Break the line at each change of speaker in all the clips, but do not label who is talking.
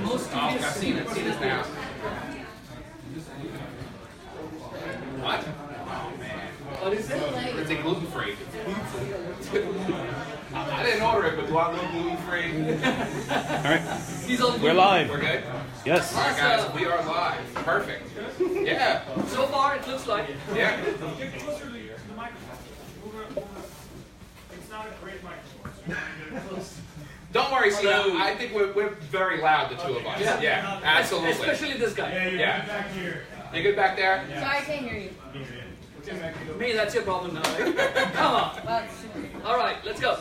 Most
Oh, I've seen it. Seen this now. What? Oh man.
What is it?
It's a gluten free. I didn't order it, but do I look gluten free?
All right,
He's on
we're live.
We're good.
Yes.
All right, guys, we are live. Perfect. Yeah.
So far, it looks like.
Yeah.
Get closer to the microphone. It's not a great microphone.
Don't worry, Steve. I think we're very loud, the two of us.
Yeah.
Yeah, absolutely.
Especially this guy.
Yeah, you're
Yeah.
good back here.
You good back there?
Sorry, I can't hear you.
Me, that's your problem now, right? Come on.
Well,
All right, let's go.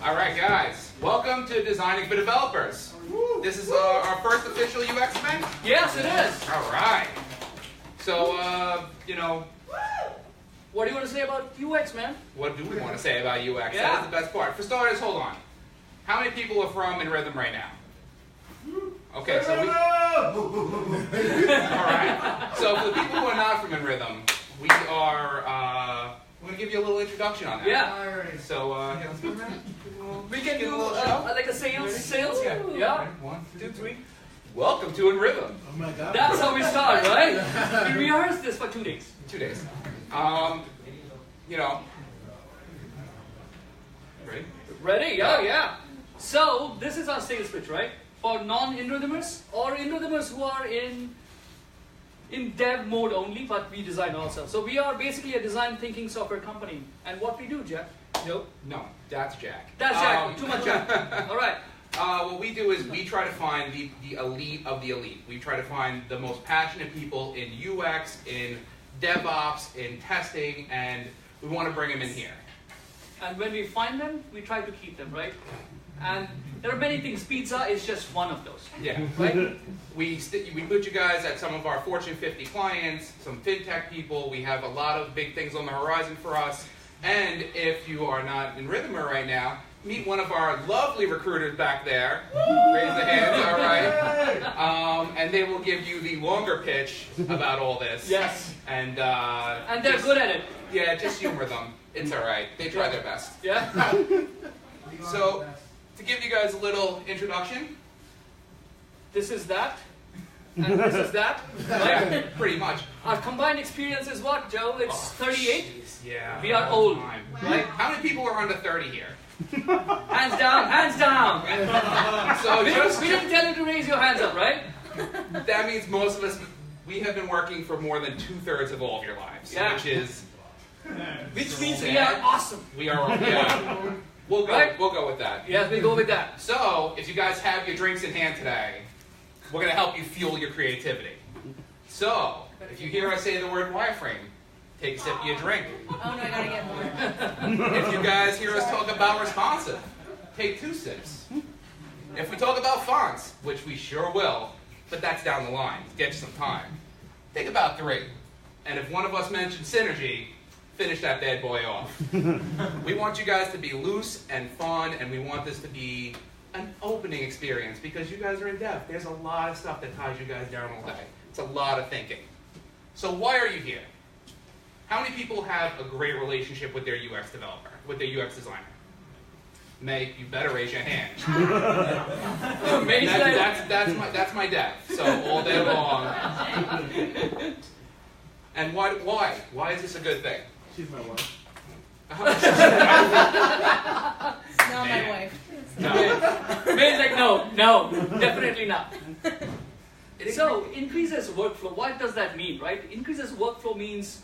All right, guys. Welcome to Designing for Developers. This is our first official UX event.
Yes, it is.
All right. So,
What do you want to say about UX, man?
what do we want to say about UX?
Yeah.
That is the best part. For starters, hold on. How many people are from In Rhythm right now? Okay, so we. All right. So for the people who are not from In Rhythm, we are. We're gonna give you a little introduction on that.
Yeah.
So let's go around.
We can do
a little show.
like a sales.
Yeah.
Yeah.
1, 2, 3. Welcome to In Rhythm.
Oh my god.
That's how we start, right? We rehearsed this for 2 days.
2 days. Ready?
Ready? Yeah, yeah. So this is our sales pitch, right? For non-in-rhythmers or in-rhythmers who are in dev mode only, but we design ourselves. So we are basically a design thinking software company. And what we do, Jeff? Nope.
No, that's Jack.
That's Jack. Too much Jack. All right.
What we do is we try to find the elite of the elite. We try to find the most passionate people in UX, in DevOps, in testing, and we want to bring them in here.
And when we find them, we try to keep them, right? And there are many things. Pizza is just one of those.
Yeah.
Right?
We put you guys at some of our Fortune 50 clients, some fintech people. We have a lot of big things on the horizon for us. And if you are not in Rhythmer right now, meet one of our lovely recruiters back there. Raise the hands, all right. And they will give you the longer pitch about all this.
Yes.
And
And they're good at it.
Yeah, just humor them. It's all right. They try their best.
Yeah?
So, to give you guys a little introduction.
This is that. And this is that. Right?
Yeah, pretty much.
Our combined experience is what, Joe? It's 38.
Jeez, yeah.
We are old,
Time.
right?
How many people are under 30 here?
Hands down, hands down.
So
We didn't tell you to raise your hands up, right?
that means most of us, we have been working for more than 2/3 of all of your lives,
Yeah.
which
Means we are awesome.
we are. Yeah, we'll go.
Right?
We'll go with that.
Yes, we go with that.
So, if you guys have your drinks in hand today, we're going to help you fuel your creativity. So, if you hear us say the word wireframe, take a sip of your drink.
oh no, I gotta get more.
If you guys hear us talk about responsive, take 2 sips. If we talk about fonts, which we sure will, but that's down the line, get you some time, take about 3. And if one of us mentioned synergy, finish that bad boy off. We want you guys to be loose and fun, and we want this to be an opening experience because you guys are in dev. There's a lot of stuff that ties you guys down all day. It's a lot of thinking. So why are you here? How many people have a great relationship with their UX developer, with their UX designer? May, you better raise your hand. That's my dev. So all day long. And why? Why is this a good thing?
She's my wife.
It's not my
Man.
wife.
No.
May's like, no, definitely not. So, increases workflow. What does that mean, right? Increases workflow means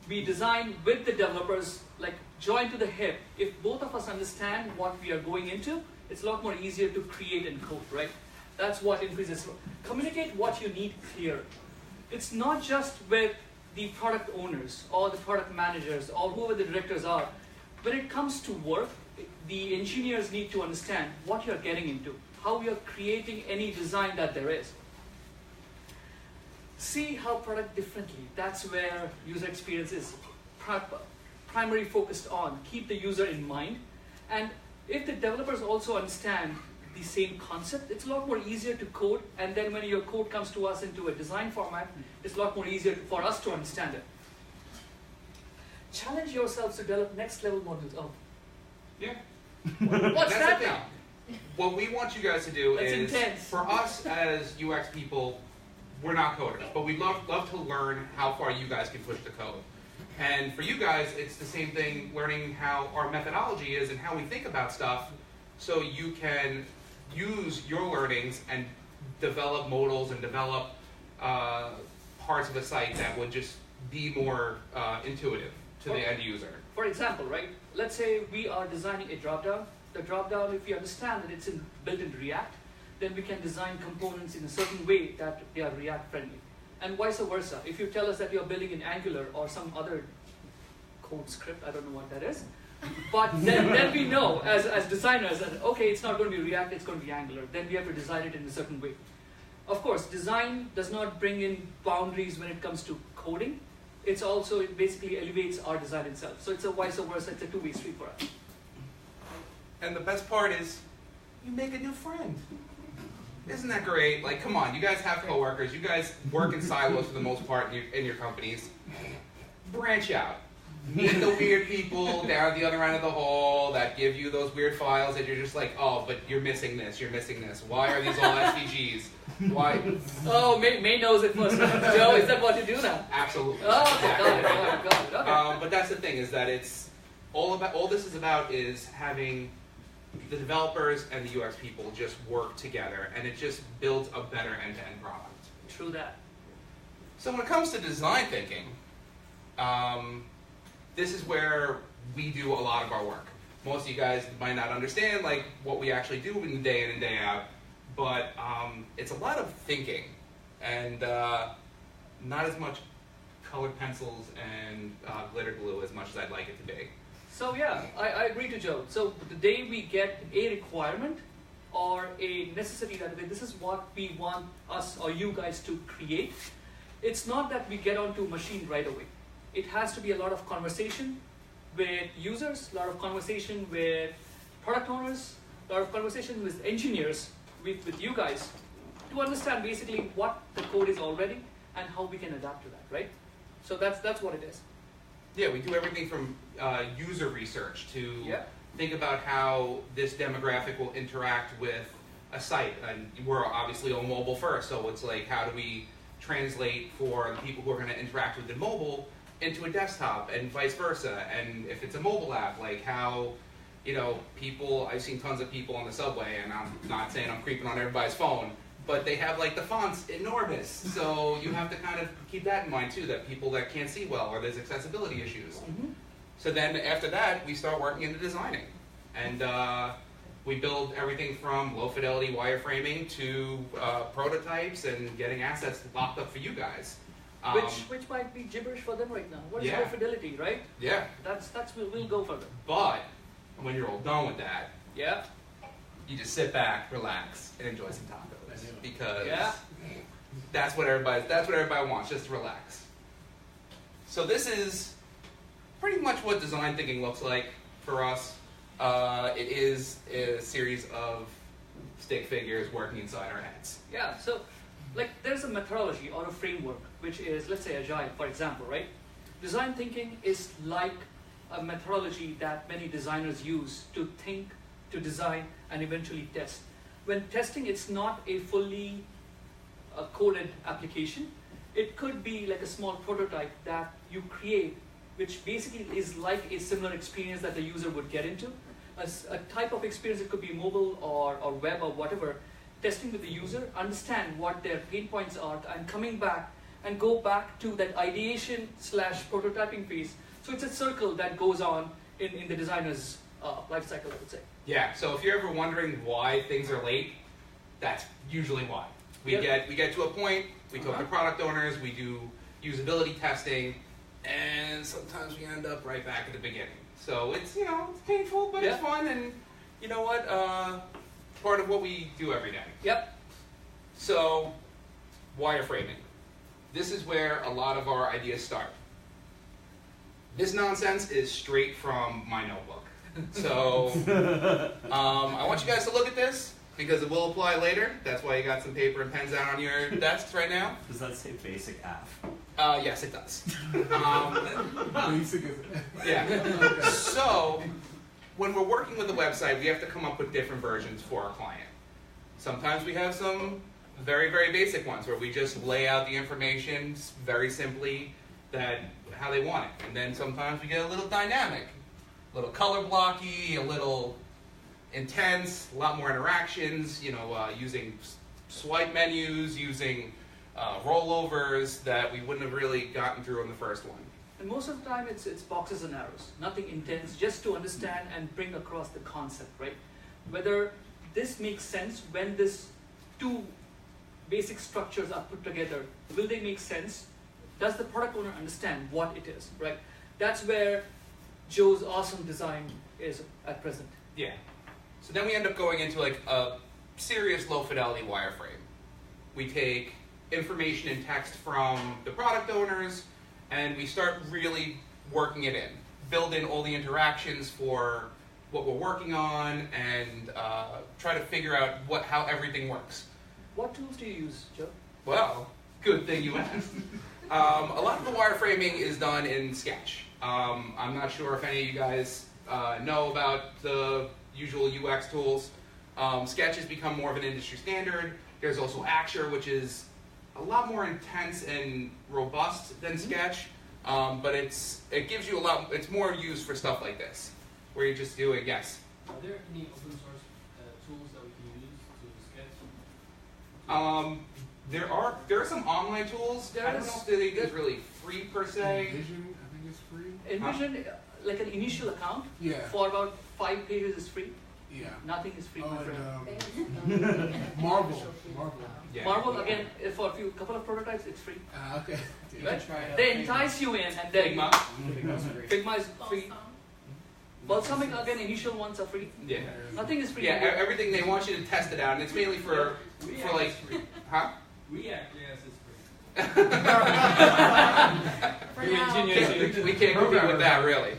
we design with the developers, like join to the hip. If both of us understand what we are going into, it's a lot more easier to create and code, right? That's what increases. Communicate what you need clear. It's not just with the product owners or the product managers or whoever the directors are. When it comes to work, the engineers need to understand what you're getting into, how you're creating any design that there is. See how product differently. That's where user experience is primarily focused on. Keep the user in mind. And if the developers also understand the same concept, it's a lot more easier to code. And then when your code comes to us into a design format, it's a lot more easier for us to understand it. Challenge yourselves to develop next level modules. Oh,
Yeah.
what's
That's
that
the thing.
now?
what we want you guys to do
That's
is,
intense.
for us as UX people, we're not coders, but we love to learn how far you guys can push the code. And for you guys, it's the same thing, learning how our methodology is and how we think about stuff, so you can use your learnings and develop modals and develop parts of a site that would just be more intuitive to the end user.
For example, right? Let's say we are designing a dropdown. The dropdown, if we understand that it's built in React, then we can design components in a certain way that they are React friendly. And vice versa. If you tell us that you're building in Angular or some other code script, I don't know what that is, but then we know as designers that, okay, it's not going to be React, it's going to be Angular. Then we have to design it in a certain way. Of course, design does not bring in boundaries when it comes to coding. It basically elevates our design itself. So it's a vice versa, it's a two-way street for us.
And the best part is, you make a new friend. Isn't that great? Like, come on, you guys have coworkers. You guys work in silos for the most part in your companies. Branch out. Meet the weird people down the other end of the hall that give you those weird files that you're just like, oh, but you're missing this, you're missing this. Why are these all SVGs? Why?
Oh, May knows it first. Joe, is that what you do now?
Absolutely.
Oh,
Exactly.
got it. Okay.
But that's the thing, is that it's all this is about is having the developers and the UX people just work together, and it just builds a better end-to-end product.
True that.
So when it comes to design thinking, this is where we do a lot of our work. Most of you guys might not understand like what we actually do in the day in and day out, but it's a lot of thinking and not as much colored pencils and glitter glue as much as I'd like it to be.
So yeah, I agree to Joe. So the day we get a requirement or a necessity that this is what we want us or you guys to create, it's not that we get onto a machine right away. It has to be a lot of conversation with users, a lot of conversation with product owners, a lot of conversation with engineers, with you guys, to understand basically what the code is already and how we can adapt to that, right? So that's what it is.
Yeah, we do everything from user research to
Yeah.
think about how this demographic will interact with a site. And we're obviously on mobile first, so it's like, how do we translate for the people who are going to interact with the mobile into a desktop and vice versa? And if it's a mobile app, like how, I've seen tons of people on the subway, and I'm not saying I'm creeping on everybody's phone, but they have like the fonts enormous. So you have to kind of keep that in mind too, that people that can't see well, or there's accessibility issues.
Mm-hmm.
So then after that, we start working into designing. And we build everything from low fidelity wireframing to prototypes and getting assets locked up for you guys.
Which might be gibberish for them right now. What is
Yeah.
low fidelity, right?
Yeah,
That's we'll go for them.
but when you're all done with that,
Yeah.
you just sit back, relax, and enjoy some tacos. Because
Yeah.
that's what everybody wants, just to relax. So this is pretty much what design thinking looks like for us. It is a series of stick figures working inside our heads.
Yeah. So, like, there's a methodology or a framework, which is, let's say, Agile, for example, right? Design thinking is like a methodology that many designers use to think, to design, and eventually test. When testing, it's not a fully coded application. It could be like a small prototype that you create, which basically is like a similar experience that the user would get into. A type of experience, it could be mobile or web or whatever, testing with the user, understand what their pain points are, and coming back and go back to that ideation / prototyping phase. So it's a circle that goes on in the designer's life cycle, I would say.
Yeah, so if you're ever wondering why things are late, that's usually why. We
Yep.
get to a point, we talk to product owners, we do usability testing, and sometimes we end up right back at the beginning. So it's, it's painful, but it's fun, and you know what? Part of what we do every day.
Yep.
So, wireframing. This is where a lot of our ideas start. This nonsense is straight from my notebook. So, I want you guys to look at this, because it will apply later. That's why you got some paper and pens out on your desks right now.
Does that say basic AF?
Yes, it does.
Basic is
Yeah. So, when we're working with the website, we have to come up with different versions for our client. Sometimes we have some very, very basic ones where we just lay out the information very simply that how they want it. And then sometimes we get a little dynamic, a little color blocky, a little intense, a lot more interactions, using swipe menus, using rollovers that we wouldn't have really gotten through in the first one.
And most of the time it's boxes and arrows, nothing intense, just to understand and bring across the concept, right? Whether this makes sense when these two basic structures are put together, will they make sense? Does the product owner understand what it is, right? That's where Joe's awesome design is at present.
Yeah. So then we end up going into like a serious low fidelity wireframe. We take information and text from the product owners and we start really working it in. Build in all the interactions for what we're working on and try to figure out how everything works.
What tools do you use, Joe?
Well, good thing you asked. A lot of the wireframing is done in Sketch. I'm not sure if any of you guys know about the usual UX tools. Sketch has become more of an industry standard. There's also Axure, which is a lot more intense and robust than Sketch, but it gives you a lot. It's more used for stuff like this, where you're just doing yes.
Are there any open source tools that we can use to sketch?
There are some online tools. I don't know if they're really free per se.
Envision, I think it's free.
Envision, like an initial account,
Yeah.
for about 5 pages is free.
Yeah.
Nothing is free, my friend.
And Marvel.
Yeah.
Marvel, again, for a couple of prototypes, it's free.
Okay.
Right?
Try it out.
They entice you in, and then
Figma.
Figma is free. Balsamic, again, initial ones are free.
Yeah.
Nothing is free.
Yeah, everything they want you to test it out, and it's mainly for like, huh?
React, yes, it's free.
For now.
We can't compete with that, really.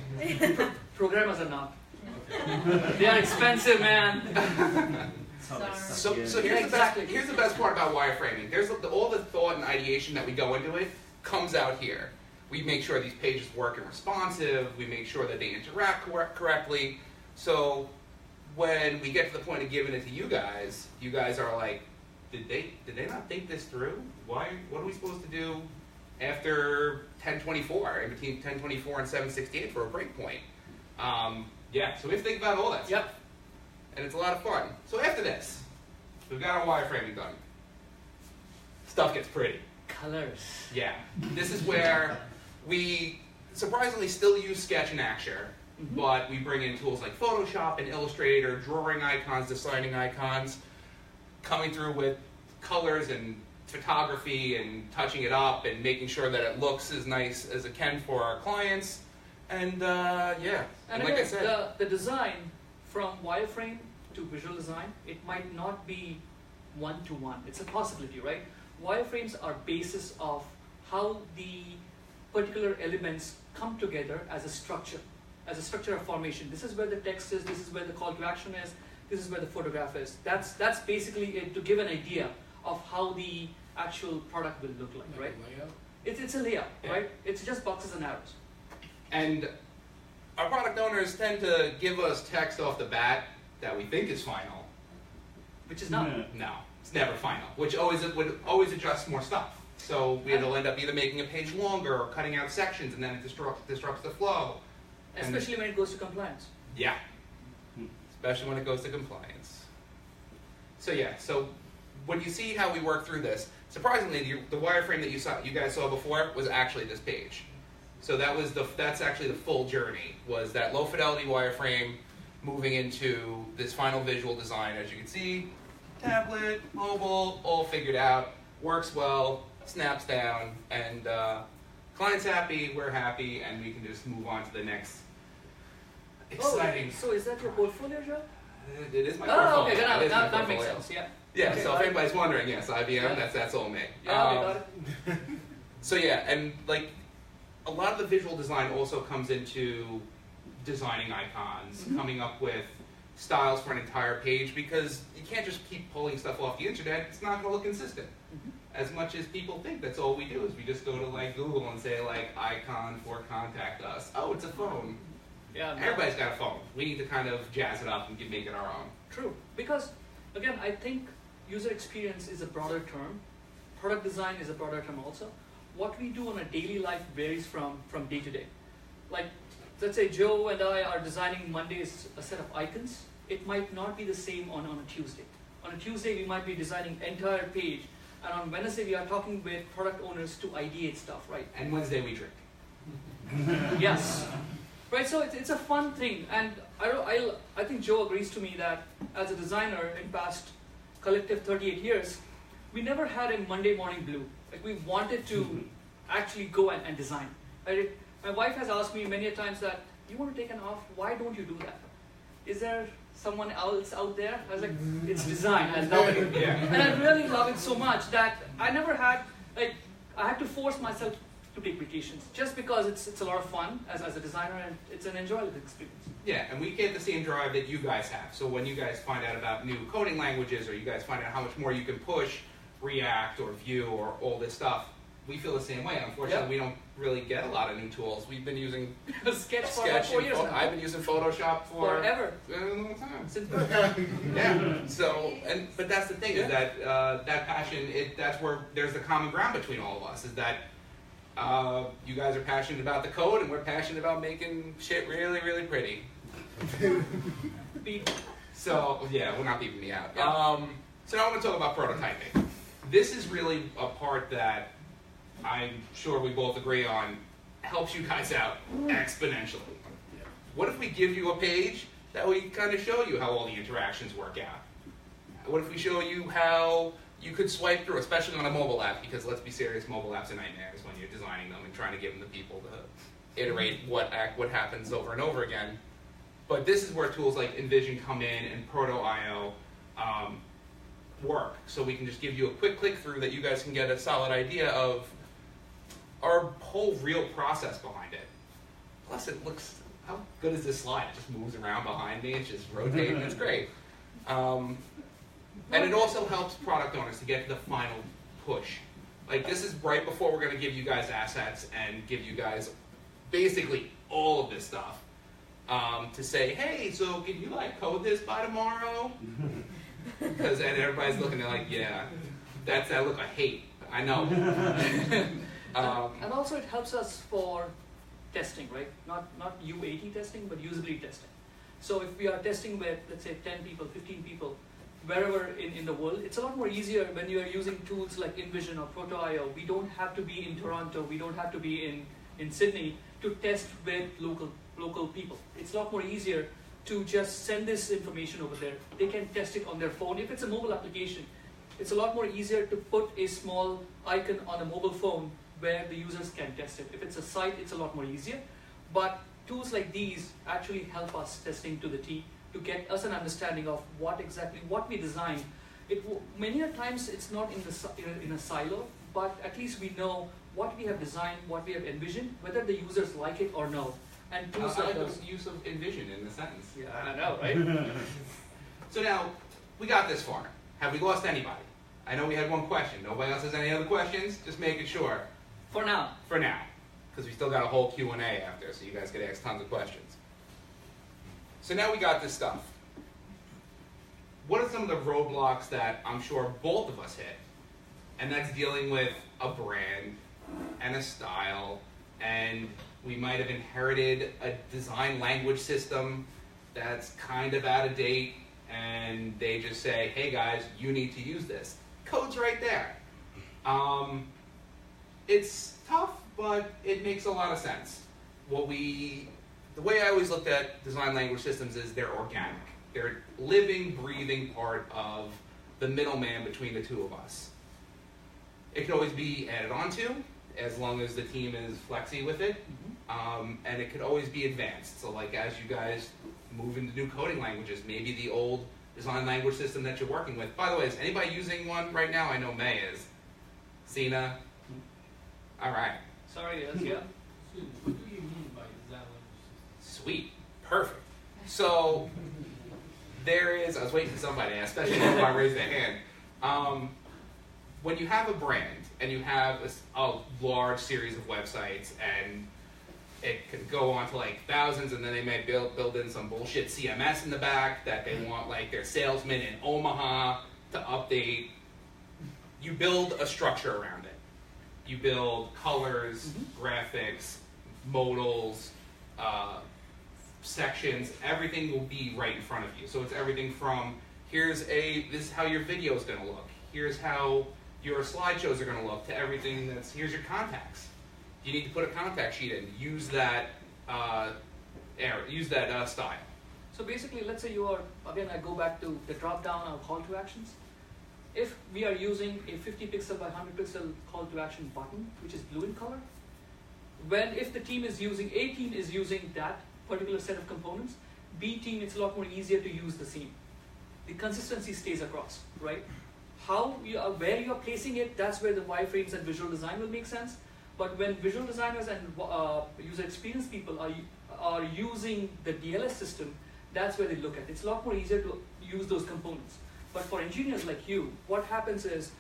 Programmers are not. They are expensive, man.
So
Yeah, exactly.
here's the best part about wireframing. There's all the thought and ideation that we go into it comes out here. We make sure these pages work and responsive. We make sure that they interact correctly. So when we get to the point of giving it to you guys are like, did they not think this through? What are we supposed to do after 1024, in between 1024 and 768 for a breakpoint? Yeah, so we have to think about all that stuff.
Yep.
And it's a lot of fun. So after this, we've got our wireframing done. Stuff gets pretty.
Colors.
Yeah. This is where we surprisingly still use Sketch and Axure, but we bring in tools like Photoshop and Illustrator, drawing icons, designing icons, coming through with colors and photography and touching it up and making sure that it looks as nice as it can for our clients. And yeah,
And
like
again,
I said,
the design from wireframe to visual design, it might not be one-to-one. It's a possibility, right? Wireframes are basis of how the particular elements come together as a structure of formation. This is where the text is, this is where the call to action is, this is where the photograph is. That's basically it, to give an idea of how the actual product will look like, right?
Layout.
It's a layout,
Yeah.
right? It's just boxes and arrows.
and our product owners tend to give us text off the bat that we think is final.
Which is not.
Yeah.
No, it's never final, which would always adjust more stuff. So it'll end up either making a page longer or cutting out sections, and then it disrupts the flow. And-
Especially when it goes to compliance.
Yeah, especially when it goes to compliance. So yeah, so when you see how we work through this, surprisingly, the wireframe that you guys saw before was actually this page. So that's actually the full journey, was that low fidelity wireframe moving into this final visual design. As you can see, tablet, mobile, all figured out, works well, snaps down, and client's happy, we're happy, and we can just move on to the next exciting.
Oh, so is that your portfolio, Joe?
It is my
Oh,
portfolio.
okay,
It is my
that makes
portfolio.
sense, yeah.
Yeah,
Okay,
so
got
if
it.
anybody's wondering, yes, IBM,
Yeah.
that's all me.
Yeah, we got it.
So yeah, and like a lot of the visual design also comes into designing icons, coming up with styles for an entire page, because you can't just keep pulling stuff off the internet. It's not going to look consistent. As much as people think that's all we do is we just go to like Google and say like icon for contact us. Oh, it's a phone.
Yeah, no.
Everybody's got a phone. We need to kind of jazz it up and make it our own.
True, because again, I think user experience is a broader term. Product design is a broader term also. What we do on a daily life varies from day to day. Like, let's say Joe and I are designing Mondays a set of icons. It might not be the same on a Tuesday. On a Tuesday, we might be designing entire page, and on Wednesday, we are talking with product owners to ideate stuff, right?
And Wednesday we drink.
Yes. Right, so it's a fun thing, and I think Joe agrees to me that as a designer in past collective 38 years, we never had a Monday morning blue. Like, we wanted to actually go and design. Right? My wife has asked me many a times that, you want to take an off, why don't you do that? Is there someone else out there? I was like, it's design, I love it.
Yeah.
And I really love it so much that I never had, like, I had to force myself to take vacations just because it's a lot of fun as a designer, and it's an enjoyable experience.
Yeah, and we get the same drive that you guys have. So when you guys find out about new coding languages, or you guys find out how much more you can push React or Vue or all this stuff, we feel the same way. Unfortunately,
Yep.
we don't really get a lot of new tools. We've been using
Sketch for about 4 years now.
I've been using Photoshop for
Forever.
a long time.
Since birth.
Yeah. So, but that's the thing is that that passion. That's where there's the common ground between all of us. Is that you guys are passionate about the code, and we're passionate about making shit really, really pretty.
Beep.
So yeah, we're not beeping me out.
Yeah.
So now I want to talk about prototyping. This is really a part that I'm sure we both agree on helps you guys out exponentially. What if we give you a page that we kind of show you how all the interactions work out? What if we show you how you could swipe through, especially on a mobile app, because let's be serious, mobile apps are nightmares when you're designing them and trying to give them to people to iterate what happens over and over again. But this is where tools like InVision come in and Proto.io work. So we can just give you a quick click through that you guys can get a solid idea of our whole real process behind it. Plus it looks, how good is this slide? It just moves around behind me, it's just rotating, it's great. And it also helps product owners to get to the final push. Like, this is right before we're going to give you guys assets and give you guys basically all of this stuff to say, hey, so can you like code this by tomorrow? Because and everybody's looking at like, yeah, that's that look I hate. I know.
And also it helps us for testing, right? Not UAT testing, but usability testing. So if we are testing with, let's say, 10 people, 15 people, wherever in the world, it's a lot more easier when you are using tools like InVision or Proto.io. We don't have to be in Toronto, we don't have to be in Sydney to test with local people. It's a lot more easier to just send this information over there. They can test it on their phone. If it's a mobile application, it's a lot more easier to put a small icon on a mobile phone where the users can test it. If it's a site, it's a lot more easier. But tools like these actually help us testing to the T to get us an understanding of what we design. Many a times it's not in a silo, but at least we know what we have designed, what we have envisioned, whether the users like it or no. And tools
I
like
like
those.
the use of InVision in the sentence.
Yeah, I know, right?
So now, we got this far. Have we lost anybody? I know we had one question. Nobody else has any other questions? Just making sure.
For now.
For now. Because we still got a whole Q&A after, so you guys could ask tons of questions. So now we got this stuff. What are some of the roadblocks that I'm sure both of us hit? And that's dealing with a brand and a style, and we might have inherited a design language system that's kind of out of date, and they just say, hey guys, you need to use this. Code's right there. It's tough, but it makes a lot of sense. The way I always looked at design language systems is they're organic. They're a living, breathing part of the middleman between the two of us. It can always be added onto, as long as the team is flexy with it, and it could always be advanced. So like as you guys move into new coding languages, maybe the old design language system that you're working with. By the way, is anybody using one right now? I know May is. Sina? All right.
Sorry, yes, yeah.
Excuse me, what do you mean by design language system?
Sweet. Perfect. So there is, I was waiting for somebody, especially if I raise their hand. When you have a brand and you have a large series of websites and It could go on to like thousands, and then they may build in some bullshit CMS in the back that they want like their salesman in Omaha to update. You build a structure around it. You build colors, graphics, modals, sections. Everything will be right in front of you. So it's everything from this is how your video is going to look. Here's how your slideshows are going to look. To everything here's your contacts. You need to put a contact sheet in. Use that style.
So basically, let's say you are, again, I go back to the drop down of call to actions. If we are using a 50 pixel by 100 pixel call to action button, which is blue in color, if the team is using, A team is using that particular set of components, B team, it's a lot more easier to use the same. The consistency stays across, right? Where you are placing it, that's where the wireframes and visual design will make sense. But when visual designers and user experience people are using the DLS system, that's where they look at it. It's a lot more easier to use those components. But for engineers like you, what happens is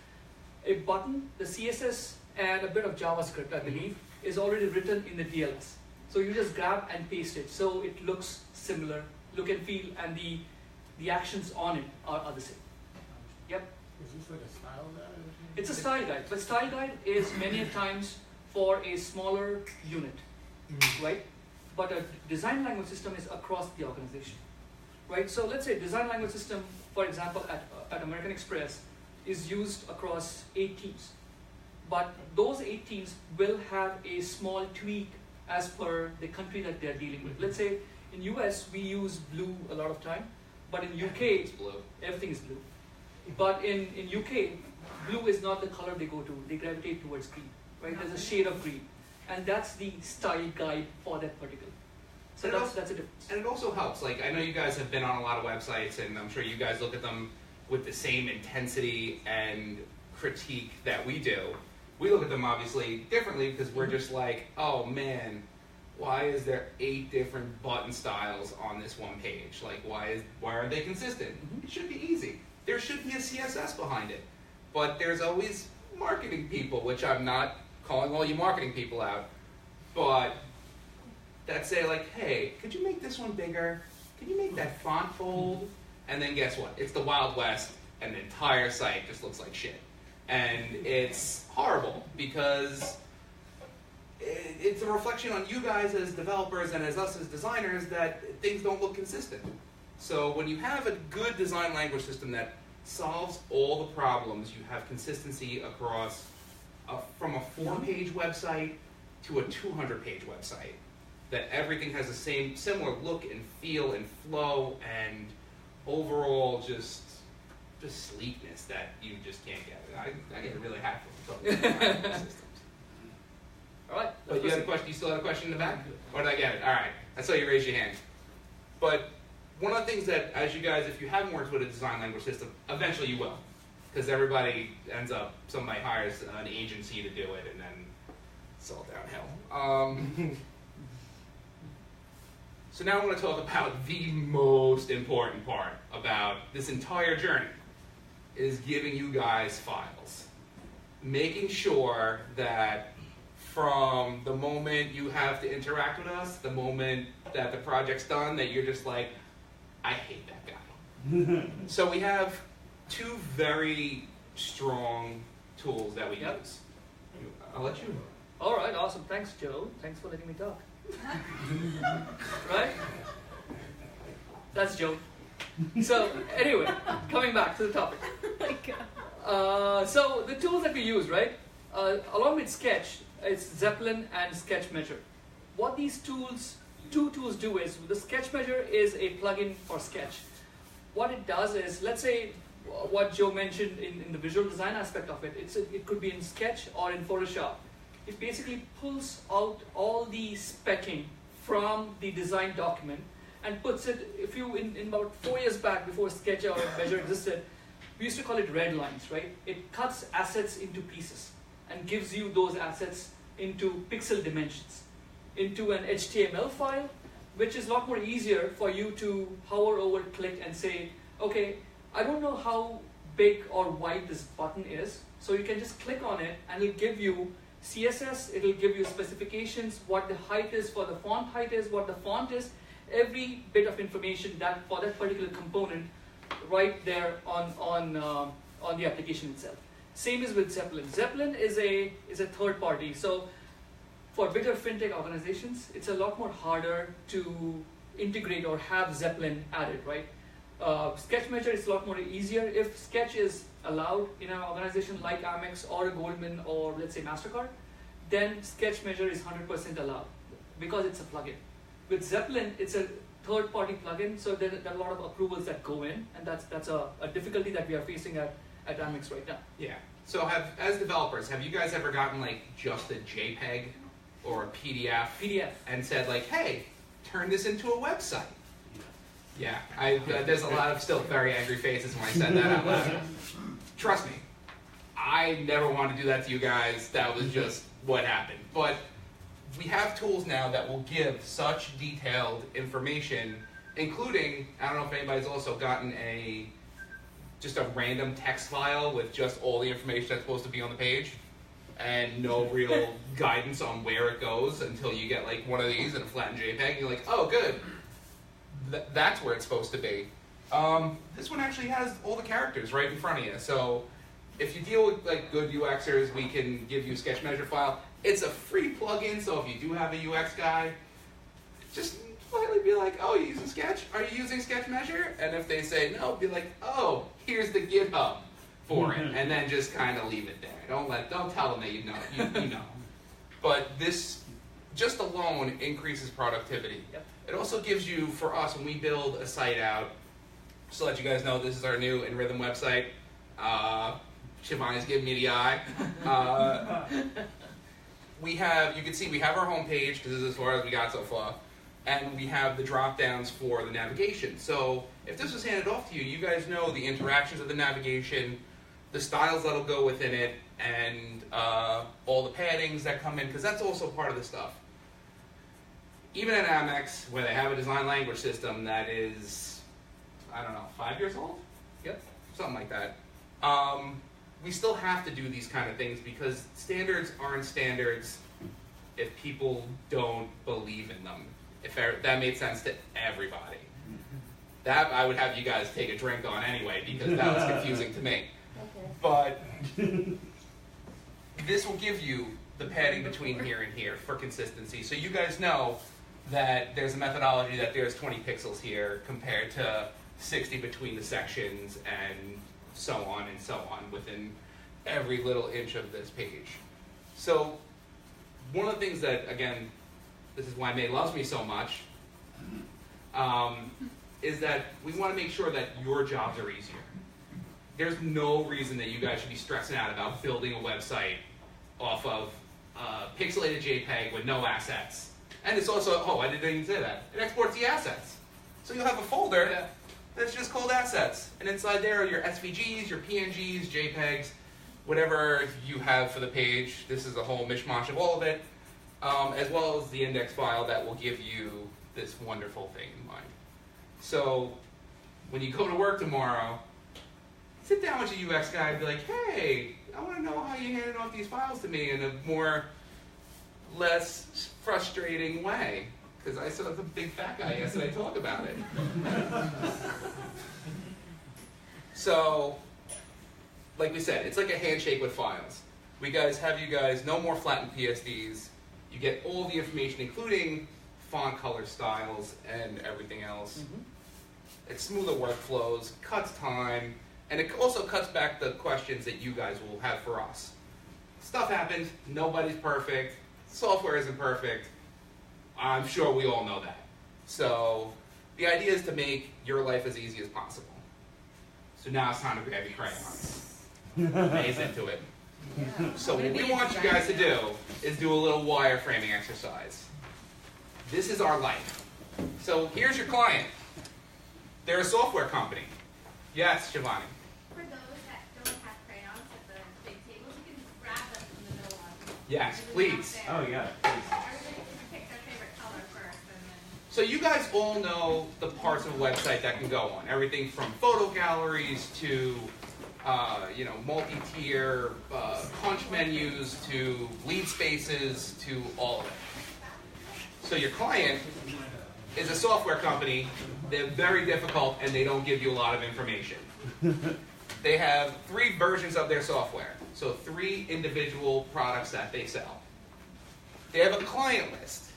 a button, the CSS, and a bit of JavaScript, I believe, is already written in the DLS. So you just grab and paste it. So it looks similar, look and feel, and the actions on it are the same. Yep.
Is this like a style guide?
It's a style guide. But style guide is many times for a smaller unit, right? But a design language system is across the organization, right? So let's say design language system, for example, at American Express is used across 8 teams. But those 8 teams will have a small tweak as per the country that they're dealing with. Let's say in US, we use blue a lot of time, but in UK,
It's blue.
everything is blue. But in UK, blue is not the color they go to. They gravitate towards green, right? There's a shade of green. And that's the style guide for that particular. So that's a difference.
And it also helps. Like, I know you guys have been on a lot of websites, and I'm sure you guys look at them with the same intensity and critique that we do. We look at them obviously differently because we're just like, oh man, why is there 8 different button styles on this one page? Like, why aren't they consistent? It should be easy. There should be a CSS behind it. But there's always marketing people, which I'm not calling all you marketing people out, but that say like, hey, could you make this one bigger? Can you make that font bold? And then guess what? It's the Wild West, and the entire site just looks like shit. And it's horrible because it's a reflection on you guys as developers and as us as designers that things don't look consistent. So when you have a good design language system that solves all the problems, you have consistency across from a 4-page website to a 200-page website, that everything has the similar look and feel and flow and overall just sleekness that you just can't get. I get really happy when I'm talking about systems.
All right.
But you had a question. You still had a question in the back? Or did I get it? All right. I saw you raise your hand. But one of the things that, as you guys, if you haven't worked with a design language system, eventually you will, because everybody ends up, somebody hires an agency to do it, and then it's all downhill. So now I want to talk about the most important part about this entire journey, is giving you guys files. Making sure that from the moment you have to interact with us, the moment that the project's done, that you're just like, I hate that guy. So we have 2 very strong tools that we use. I'll let you.
All right, awesome. Thanks, Joe. Thanks for letting me talk. Right? That's Joe. So anyway, coming back to the topic.
Oh my God.
So the tools that we use, right? Along with Sketch, it's Zeppelin and Sketch Measure. What these 2 tools do is, the Sketch Measure is a plugin for Sketch. What it does is, let's say what Joe mentioned in the visual design aspect of it, it could be in Sketch or in Photoshop. It basically pulls out all the specking from the design document and puts it, if you, in about 4 years back, before Sketch or Measure existed, we used to call it red lines, right? It cuts assets into pieces and gives you those assets into pixel dimensions, into an HTML file, which is a lot more easier for you to hover over, click, and say, okay, I don't know how big or wide this button is, so you can just click on it and it'll give you CSS, it'll give you specifications, what the height is, for the font height is, what the font is, every bit of information that for that particular component right there on the application itself. Same is with Zeppelin. Zeppelin is a third party. So for bigger fintech organizations, it's a lot more harder to integrate or have Zeppelin added, right? SketchMeasure is a lot more easier. If Sketch is allowed in an organization like Amex or a Goldman or let's say MasterCard, then SketchMeasure is 100% allowed because it's a plugin. With Zeppelin, it's a third-party plugin, so there are a lot of approvals that go in, and that's a difficulty that we are facing at Amex right now.
Yeah. So as developers, have you guys ever gotten like just a JPEG or a PDF and said like, hey, turn this into a website? Yeah, there's a lot of still very angry faces when I said that out loud. Trust me, I never wanted to do that to you guys. That was just what happened. But we have tools now that will give such detailed information, including, I don't know if anybody's also gotten just a random text file with just all the information that's supposed to be on the page, and no real guidance on where it goes until you get like one of these in a flattened JPEG, and you're like, oh, good. That's where it's supposed to be. This one actually has all the characters right in front of you. So if you deal with like good UXers, we can give you a SketchMeasure file. It's a free plugin, so if you do have a UX guy, just politely be like, oh, you using Sketch? Are you using SketchMeasure? And if they say no, be like, oh, here's the GitHub for it. And then just kind of leave it there. Don't tell them that you know. But this just alone increases productivity.
Yep.
It also gives you, for us, when we build a site out, just to let you guys know, this is our new InRhythm website. Shivani's giving me the eye. You can see we have our homepage, because this is as far as we got so far, and we have the drop downs for the navigation. So if this was handed off to you, you guys know the interactions of the navigation, the styles that'll go within it, and all the paddings that come in, because that's also part of the stuff. Even at Amex, where they have a design language system that is, I don't know, 5 years old?
Yep.
Something like that. We still have to do these kind of things because standards aren't standards if people don't believe in them. If that made sense to everybody. That I would have you guys take a drink on anyway because that was confusing to me.
Okay.
But this will give you the padding between here and here for consistency. So you guys know that there's a methodology that there's 20 pixels here compared to 60 between the sections and so on within every little inch of this page. So one of the things that, again, this is why May loves me so much, is that we want to make sure that your jobs are easier. There's no reason that you guys should be stressing out about building a website off of pixelated JPEG with no assets. And it's also, oh, I didn't even say that. It exports the assets. So you'll have a folder that's just called assets. And inside there are your SVGs, your PNGs, JPEGs, whatever you have for the page. This is a whole mishmash of all of it, as well as the index file that will give you this wonderful thing in mind. So when you go to work tomorrow, sit down with your UX guy and be like, hey, I want to know how you handed off these files to me in a less frustrating way. Because I saw the big fat guy yesterday talk about it. So, like we said, it's like a handshake with files. We have you guys no more flattened PSDs. You get all the information, including font color styles and everything else. It's smoother workflows, cuts time, and it also cuts back the questions that you guys will have for us. Stuff happens, nobody's perfect, software isn't perfect. I'm sure we all know that. So the idea is to make your life as easy as possible. So now it's time to grab your crayons. Maze into it.
Yeah.
So what we want you guys to do is do a little wireframing exercise. This is our life. So here's your client. They're a software company. Yes, Shivani.
For those that don't have crayons at the big tables, you can grab them from the middle one.
Yes, please.
Oh yeah, please.
Everybody can pick their favorite color first, and then.
So you guys all know the parts of a website that can go on. Everything from photo galleries to multi-tier punch menus to lead spaces to all of it. So your client is a software company. They're very difficult and they don't give you a lot of information. They have 3 versions of their software, so 3 individual products that they sell. They have a client list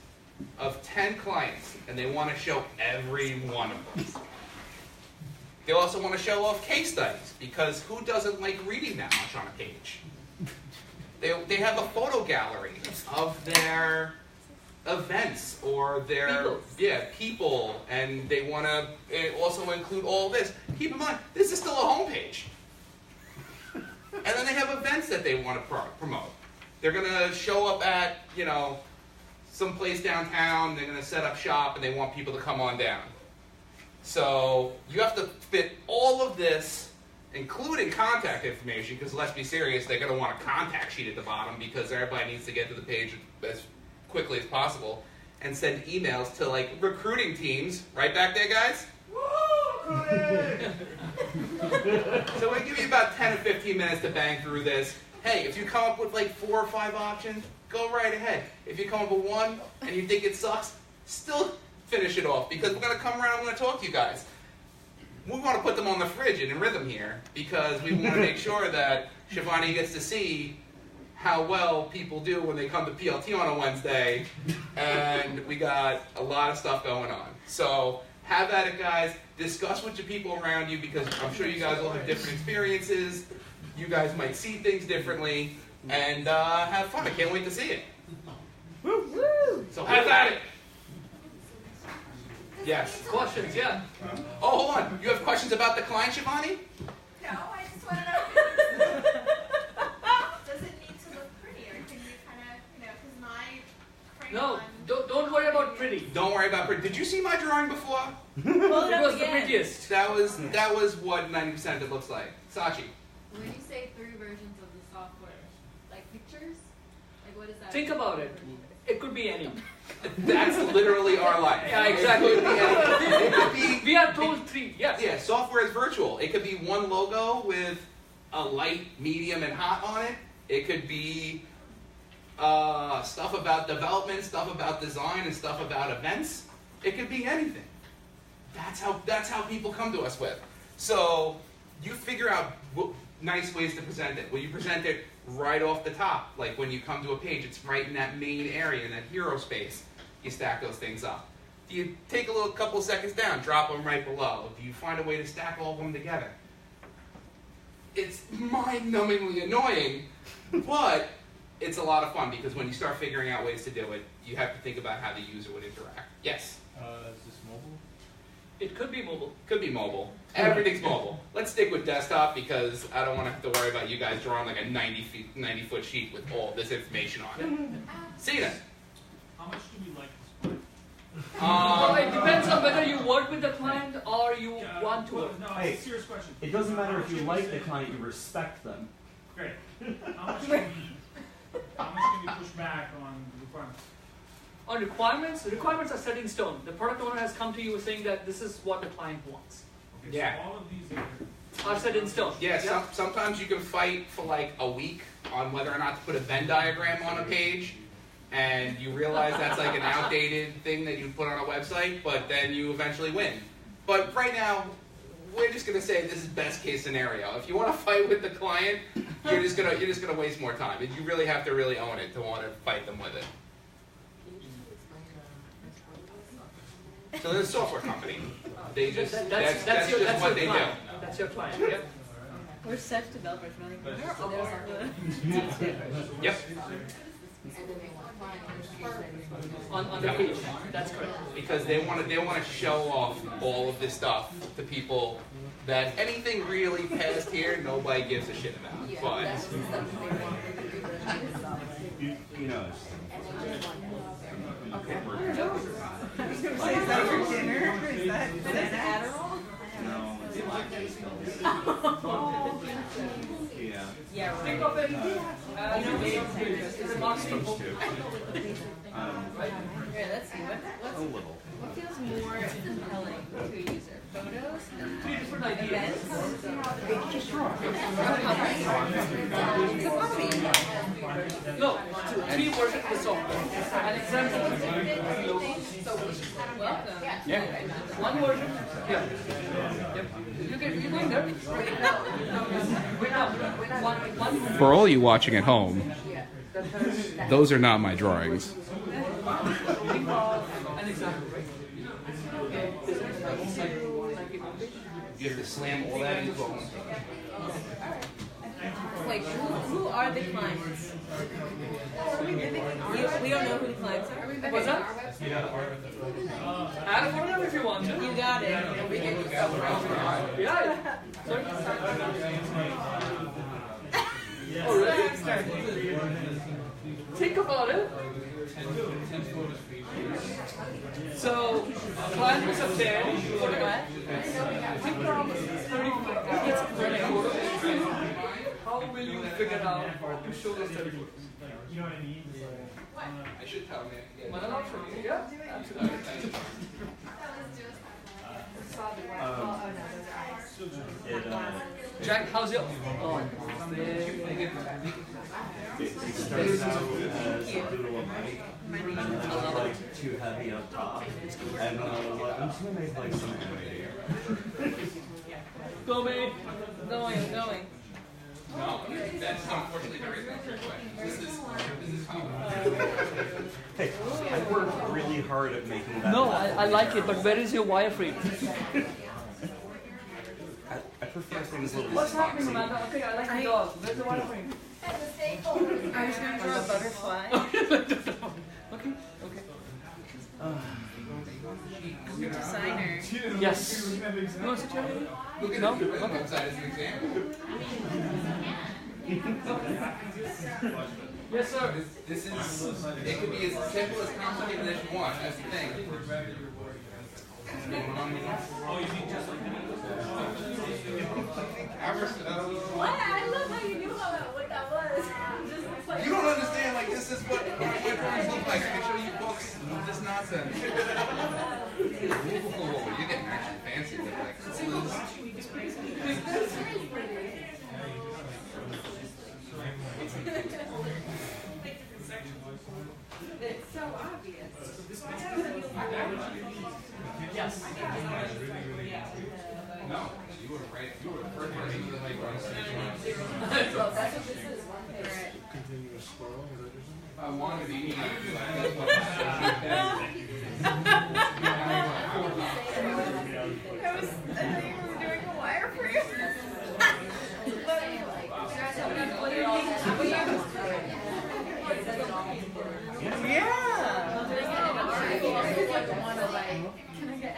of 10 clients, and they want to show every one of them. They also want to show off case studies, because who doesn't like reading that much on a page? They have a photo gallery of their events or their people, and they want to also include all this. Keep in mind, this is still a homepage. And then they have events that they want to promote. They're going to show up at, some place downtown. They're going to set up shop, and they want people to come on down. So you have to fit all of this, including contact information, because let's be serious, they're going to want a contact sheet at the bottom because everybody needs to get to the page as quickly as possible, and send emails to recruiting teams. Right back there, guys? So we give you about 10 or 15 minutes to bang through this. Hey, if you come up with 4 or 5 options, go right ahead. If you come up with one and you think it sucks, still finish it off, because we're going to come around and we're going to talk to you guys. We want to put them on the fridge and in rhythm here, because we want to make sure that Shivani gets to see how well people do when they come to PLT on a Wednesday, and we got a lot of stuff going on. So have at it, guys. Discuss with your people around you, because I'm sure you guys all have different experiences. You guys might see things differently, and have fun. I can't wait to see it.
Woo!
So have at it. Yes.
Questions, yeah.
Oh, hold on. You have questions about the client, Shivani?
No, I just want to know. Does it need to look pretty, or can you kind of, because my crayon.
No, don't worry about pretty.
Don't worry about it. Did you see my drawing before?
It was the prettiest.
That was what 90% of it looks like. Sachi.
When you say 3 versions of the software, like pictures, what is that?
Think about it. It could be any.
That's literally our life.
Yeah, exactly.
It could be,
We are told 3, yes.
yeah, software is virtual. It could be one logo with a light, medium, and hot on it. It could be stuff about development, stuff about design, and stuff about events. It could be anything. That's how people come to us with. So you figure out nice ways to present it. Will you present it right off the top? Like when you come to a page, it's right in that main area, in that hero space. You stack those things up. Do you take a couple seconds down, drop them right below? Do you find a way to stack all of them together? It's mind-numbingly annoying, but it's a lot of fun, because when you start figuring out ways to do it, you have to think about how the user would interact. Yes?
Is this mobile?
It could be mobile.
Could be mobile. Everything's mobile. Let's stick with desktop, because I don't want to have to worry about you guys drawing like a 90-foot sheet with all this information on it. See that?
How much do we like this one?
Well, it depends on whether you work with the client or you want to work.
No,
Hey,
it's a serious question.
It doesn't matter if you like the client, you respect them.
Great. How much can we push back on requirements?
On requirements are set in stone. The product owner has come to you saying that this is what the client wants.
Okay,
Yeah.
So all of these
Are set in stone.
Yeah, sometimes you can fight for like a week on whether or not to put a Venn diagram on a page, and you realize that's like an outdated thing that you put on a website, but then you eventually win. But right now, we're just gonna say this is best case scenario. If you want to fight with the client, you're just gonna waste more time. You really have to really own it to want to fight them with it. So there's a software company. They just that's
your
just what they do.
client. That's your client. Yep.
We're such developers, really.
Yep.
On the page. That's correct.
Because they want to show off all of this stuff to people that anything really past here, nobody gives a shit about. But
You know.
Okay. Is that for dinner? Is that Adderall?
No. Yeah.
Yeah, right.
Think of it as a marketing book.
Here, let's see.
A little.
What feels more compelling to a user? Photos?
Three different ideas.
Events?
No, three versions of the software. An example.
Welcome.
Yeah.
One version. Yeah. Yep. You're going there. Wait up. One.
For all you watching at home, those are not my drawings.
Think of an example, right?
You have to slam all that into a
Wait, who are the clients? We don't know who the clients are.
What's that? Add a photograph if you want to.
You got it.
Yeah. Sorry. Oh, really? Think about it. So, client was a 10 photograph. Think of 30 photos. How will you figure out to show those 30 photos?
You know what I mean?
I should tell me.
Why not show you? Yeah, absolutely. Jack, how's your? Oh,
It starts out as a doodle of money, and then it's like too heavy up top. And then I'm just gonna make like some animating.
go, mate.
Going.
No, that's unfortunately very trick question. This is how.
Hey, I worked really hard at making that.
No, I like it, but where is your wireframe?
I prefer things a little
What's happening,
boxy.
Amanda? Okay, I like the dog. Where's the wireframe?
I was going to draw a butterfly.
Okay.
Designer.
Yes. You want to sit here?
Look at
No?
the
Okay.
website as an example.
Yes, sir.
This is, it could be as simple as complicated as you want. That's the thing.
What? I love how you knew what that was. Just like,
You don't understand, like, this is what drawings look like. They show you books, this nonsense. Ooh, you're getting actually fancy with like
it's so obvious.
Yes.
No, you were right. You were the first one. You were like,
Well, that's what this is. Right.
Continuous scroll, is that your thing?
I wanted to eat.
I think we were doing a wireframe.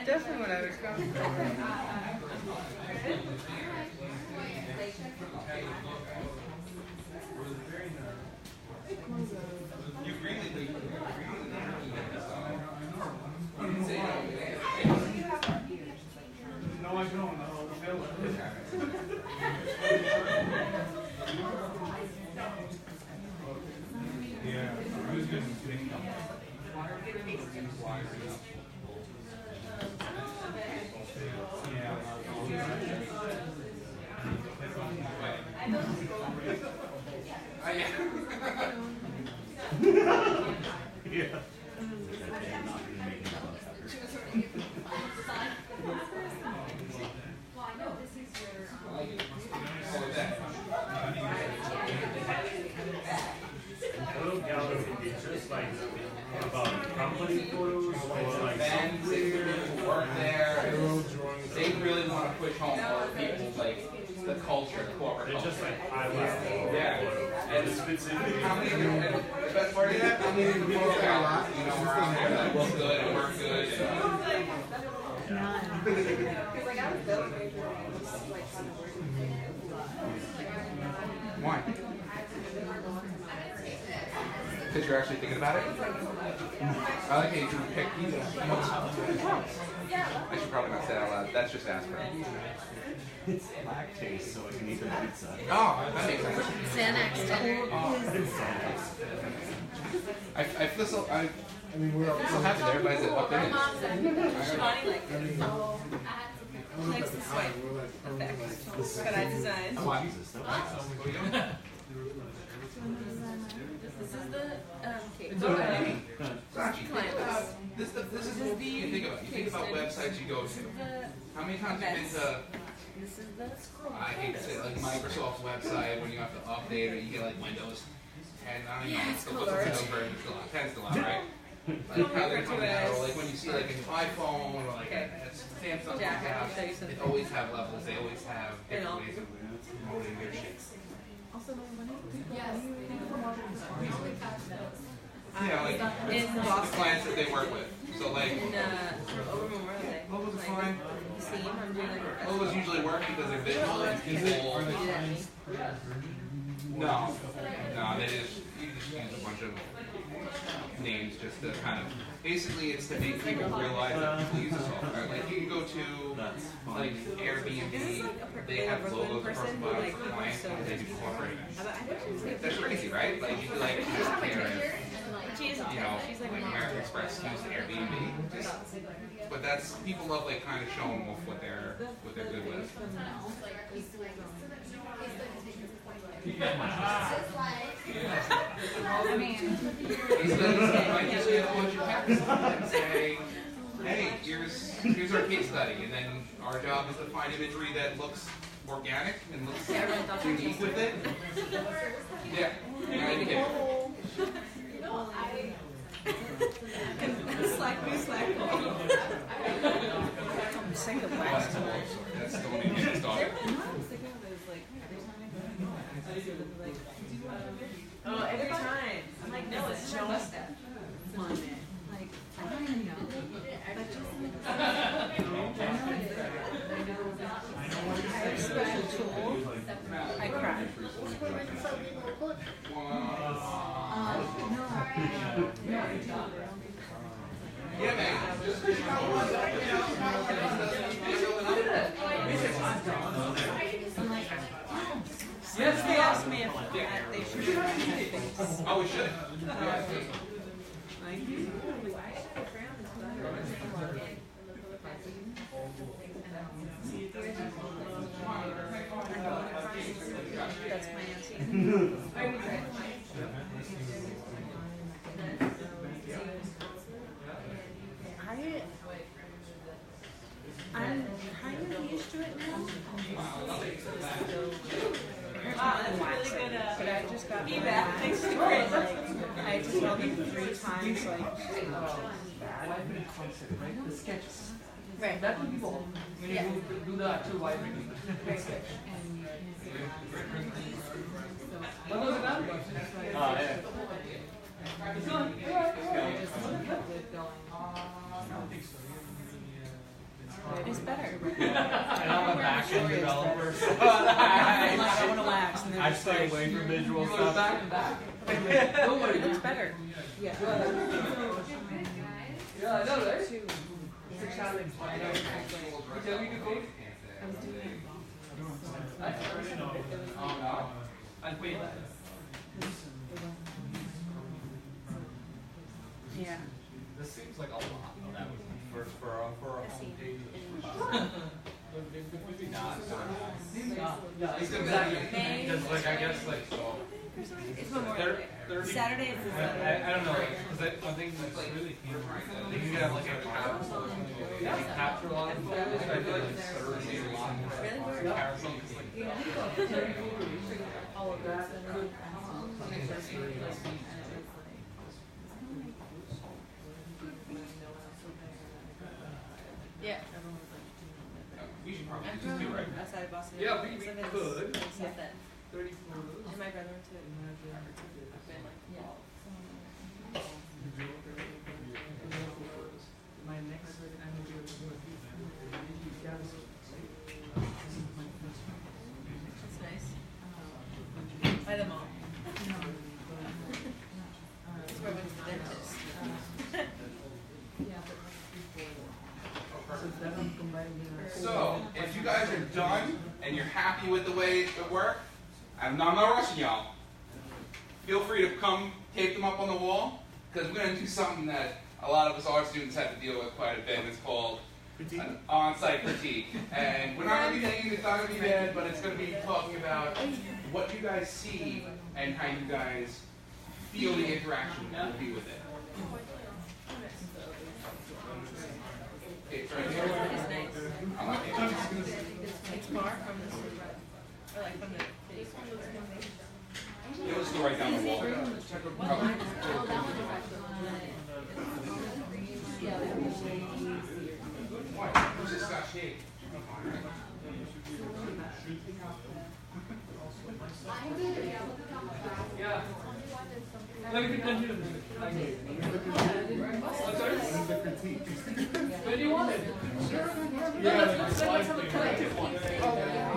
Definitely what I was going for.
No, I don't. No, yeah. Who's good?
Yeah.
Photo gallery would be just like about company photos or like
Fans who work there, they really want to push home for people like the culture, the corporate
it's
culture.
just like eyelash.
Yeah. And
This fits in.
how many and the best part of that, how many people are you know around there that look good and work good and why? Because you're actually thinking about it? I like how you can pick. I should probably not say that out loud. That's just aspirin.
It's lactase, so I can eat the pizza.
Oh, that makes sense.
Xanax dinner.
I mean, we're all so happy that everybody's at what
My
it
mom said, Shivani liked it.
I'm
Likes the swipe effect that I designed.
Oh, wow.
Jesus, that makes
This is the cake.
It's okay.
Climax.
This is what you think about. You think about websites you go to. How many times have you been to,
This is the scroll.
I hate to say it, like Microsoft's website when you have to update or you get like Windows 10, I don't know,
Yeah, it's
what's
called
the
Art.
Windows version still on? 10's still on, right? Like how they're coming out, or like when you see like an iPhone or like
Okay.
a Samsung
Jack, I
have,
can show you something.
they always have levels, they always have
I know.
different ways of promoting their shit.
Yes.
Yeah, like
In
the
Boston.
clients that they work with. So like,
In over Memorial Day.
logos are
Like,
fine.
the scene, I'm doing like
Logos usually work because they're visual and people. No, they just you just use a bunch of names just to kind of basically it's to make people realize that people use the software. Like you can go to
That's fun.
like Airbnb, they have logos across the bottom for clients and they do corporate events. That's crazy, right? Like you could like just care
She is
you know, like American Express used Airbnb. Just, but that's people love like kind of showing off what they're good with.
I mean,
Might just get a bunch of text and say, hey, here's our case study, and then our job is to find imagery that looks organic and looks unique with it. Yeah,
Slack me, slack me. I'm sick of wax.
That's the one that gets started.
Oh, every time. I'm like, no, it's just my step.
like, I don't even know. But just
I have a special tool. I cry.
Yeah, man. Just you
Yes, they asked me if they should write my face.
Oh, we should.
That's my answer. I'm kind of used to it now. That's really good. But I just got feedback. Thanks for great. I just told them 3 times, like,
Right? The sketches.
right.
That would be all. When you do the actual vibrating. What was it done?
Yeah.
It's on.
It's better.
I'm a back-end developer, so
I want to wax. And then
I
just
stay
like,
away from visual
Goes
stuff.
back and back.
don't worry, it's better. Yeah.
Yeah, I know, right? It's a challenge. I know. You tell me to go. Oh, no. I'll pay that.
Yeah.
This seems like a lot. That would be for a home page. Maybe not.
Yeah, exactly.
Because like I guess like so.
It's Memorial Day.
30.
Saturday is the
I don't know, because I think that's really I think you have like a tab so you can capture a lot of photos. I feel like it's Thursday a lot more carousel.
All of that.
Yeah.
We should probably just do it, right?
Outside of Boston.
Yeah, we could.
Except that.
30 photos.
And my brother went to
My next
That's nice. By the mall.
I'm not rushing y'all. Feel free to come tape them up on the wall, because we're going to do something that a lot of us art students have to deal with quite a bit. It's called an on-site critique. And we're not going to be thinking it's not going to be bad, but it's going to be talking about what you guys see and how you guys feel the interaction will be with it. It's right here.
It's nice.
I like it.
It's far from the city. Or like from the city.
Yeah, let's go right down the wall. Why? Who's this got shade?
Yeah. Let me continue. Where do you want it? Let's have a collective one.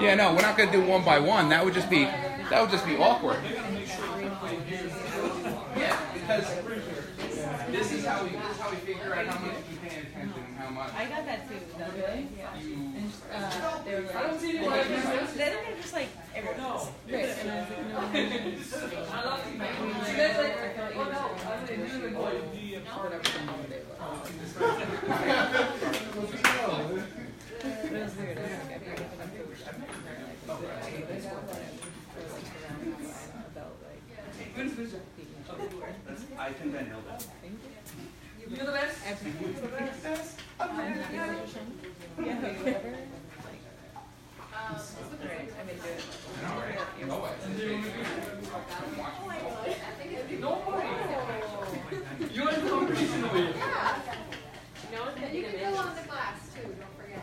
Yeah, no, we're not going to do one by one. That would just be awkward. Yeah, because this is how we figure out how much you pay attention and how much
I got that too. That really? Yeah.
you.
They were like,
I don't see any
they
difference.
were just like everyone.
No.
Right. And I was like, no.
I love you. You guys like, oh no, I'm an individual boy.
But it was weird. I was like, I figured if I'm
I think I nailed it.
You're the best.
Yeah, whoever. Right, I mean, do it.
No, right? No way.
Don't worry. You're in competition with me.
You can fill on the glass too, don't forget.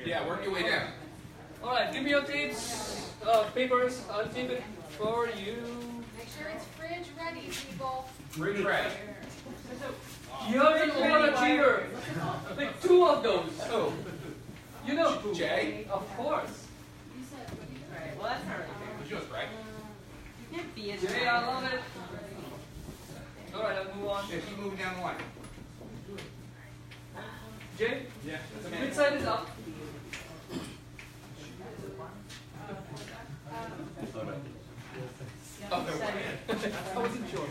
Yeah, work your way down.
Alright, give me your tapes, papers. I'll tape it for you.
Make sure it's fridge ready, people.
Bring it right.
You're an overachiever. Like 2 of those.
Oh,
You know who?
Jay?
Of course.
Alright, well, that's not really fair.
Who's yours, Greg?
You can't be as
Jay, I love it. Alright, I'll move on.
Yeah, keep moving down the line.
Jay?
Yeah.
Which side is up?
Oh, no way.
I wasn't sure.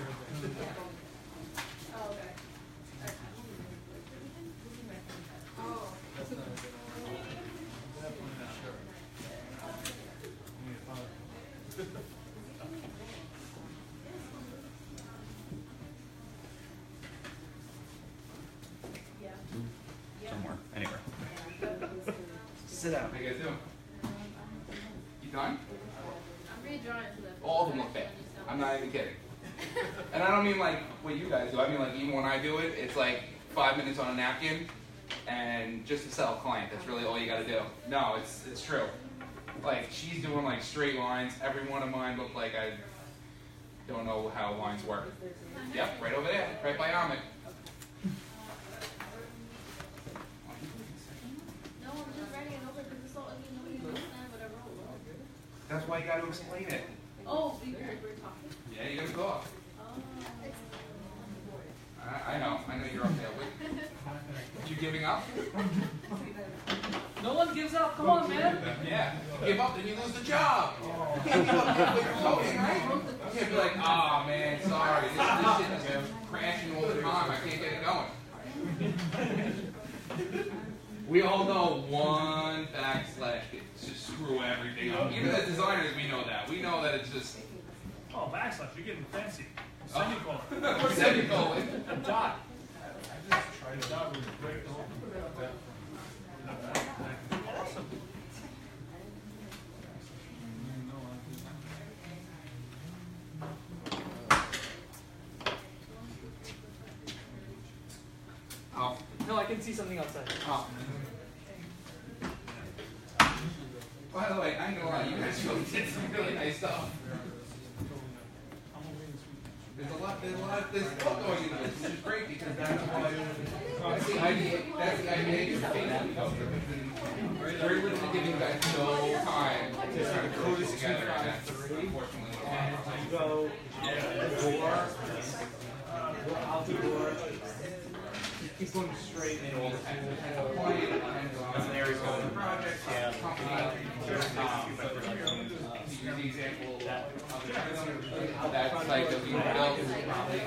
Somewhere. Anywhere. Sit down.
How you guys doing? You done?
I'm redrawing for the.
All of them look bad. I'm not even kidding. And I don't mean like what you guys do. I mean like even when I do it, it's like 5 minutes on a napkin and just to sell a client. That's really all you got to do. No, it's true. Like she's doing like straight lines. Every one of mine look like I don't know how lines work. Yep, right over there, right by Amit.
No, I'm just writing it over because it's all, you understand whatever.
That's why you got to explain it.
Oh, we're talking.
Yeah, you got to talk. I know you're up there. Wait. You giving up?
No one gives up. Come on, man.
Yeah. Give up, then you lose the job. You can't give up halfway through coding, right? You can't be like, oh man, sorry, this shit is crashing all the time. I can't get it going. We all know one backslash can just screw everything up. Even as designers, we know that. We know that it's just
Oh, backslash, you're getting fancy. Semicolon.
semicolon.
A dot. I just tried a dot with a break the whole. Awesome.
Oh,
No, I can see something outside.
oh. By the way, I ain't gonna lie, you guys really did some really nice stuff. There's a lot going into this, which is great because that's why that's the idea. You're very limited giving you guys no time to sort of code this together, and that's unfortunately
And you go door, go out the door, keep going straight in all the time.
That's an area of the project, company, the example of that site that we built is probably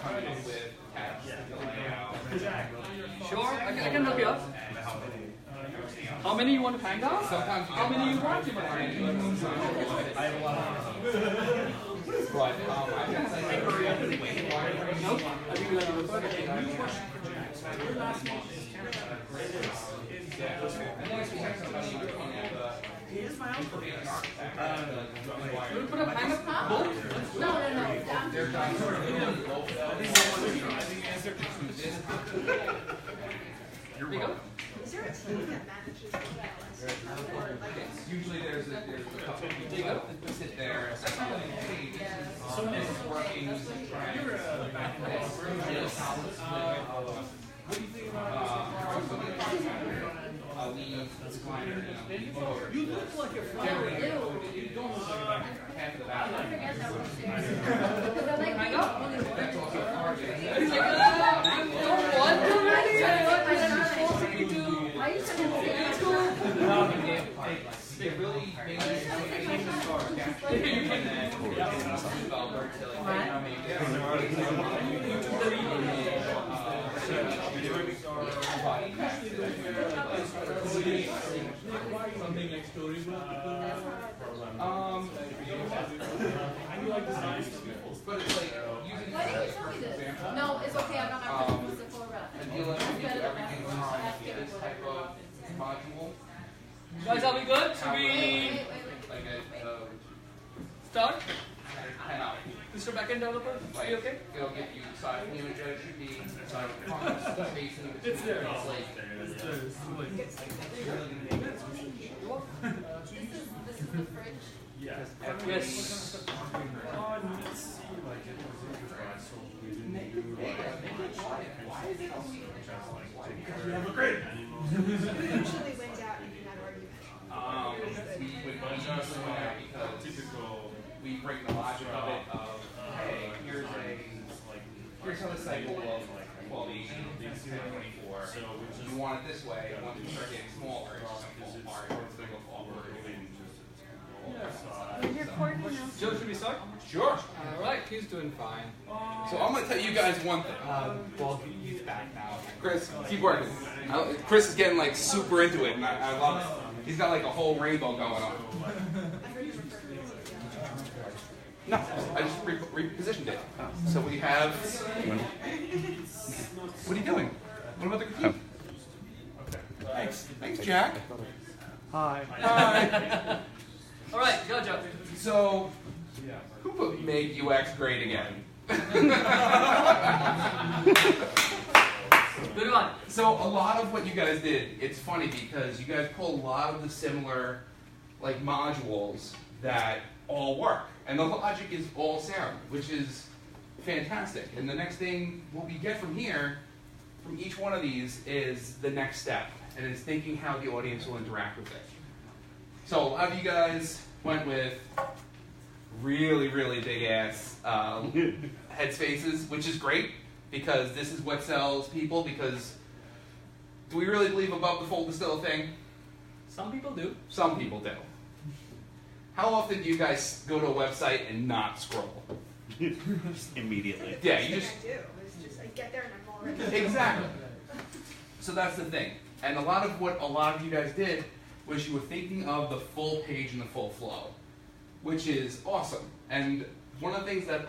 coming up with text, layout.
Sure, I can help you out. How many you want to hang out?
Sometimes
How many you want to hang out?
I have a lot of but I guess I think
Nope. I think we'll have to refer to it. We'll put up hang up both.
No.
You're welcome.
Is there a team that manages the
Usually there's a couple of people that sit there and say, hey, this is working, this is trying. What do you think about you look like a flower. You don't look like half of that.
Hang up. Don't want to really. Why are you saying it's cool?
They really made it but it's like using
Why didn't you tell me this? No, it's okay. I got my Christmas Sephora.
and you like to do everything from this type of module.
Guys, are we good? Should we
Like
start?
10 out.
Mr. Backend Developer, are you okay?
It'll give you side of the image that it should be, side of the fonts, spacing in between. It's there. It's like,
This is the fridge.
Yes.
You have a great.
usually wins out in that argument.
we would just because we bring the logic of it of, hey, here's how the cycle of quality 24. You want it this way, once you start getting smaller, it's just going to fall apart, it's going to go forward.
Joe, should we start?
Sure.
All right, he's doing fine.
So I'm going to tell you guys one thing.
Well, he's back now.
Chris, keep working. Chris is getting like super into it, and I love it. He's got like a whole rainbow going on. No, I just repositioned it. So we have. What are you doing? What about the computer? Thanks, Jack.
Hi.
Hi.
All right, go, Joe.
So, who put make UX great again?
Good one.
So a lot of what you guys did, it's funny because you guys pull a lot of the similar like modules that all work. And the logic is all sound, which is fantastic. And the next thing what we get from here, from each one of these, is the next step. And it's thinking how the audience will interact with it. So a lot of you guys went with really, really big ass headspaces, which is great because this is what sells people. Because do we really believe above the fold is still a thing?
Some people do.
Some people do. How often do you guys go to a website and not scroll?
Just immediately.
Yeah, you just
I do. It's just I get there and I'm already.
exactly. So that's the thing. And a lot of what a lot of you guys did was you were thinking of the full page and the full flow, which is awesome. And one of the things that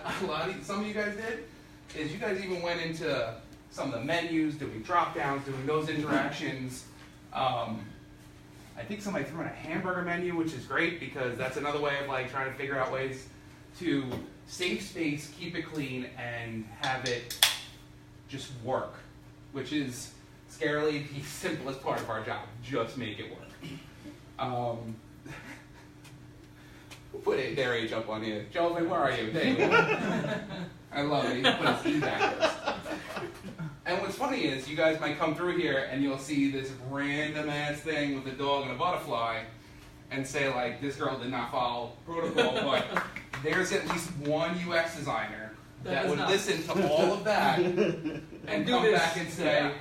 some of you guys did is you guys even went into some of the menus, doing drop downs, doing those interactions. I think somebody threw in a hamburger menu, which is great because that's another way of like trying to figure out ways to save space, keep it clean, and have it just work, which is scarily the simplest part of our job. Just make it work. Who put their age up on you? Joven, where are you? There you go. I love it. He put his E backwards. And what's funny is you guys might come through here and you'll see this random ass thing with a dog and a butterfly and say like, this girl did not follow protocol, but there's at least one UX designer that would listen to all of that and come back and say,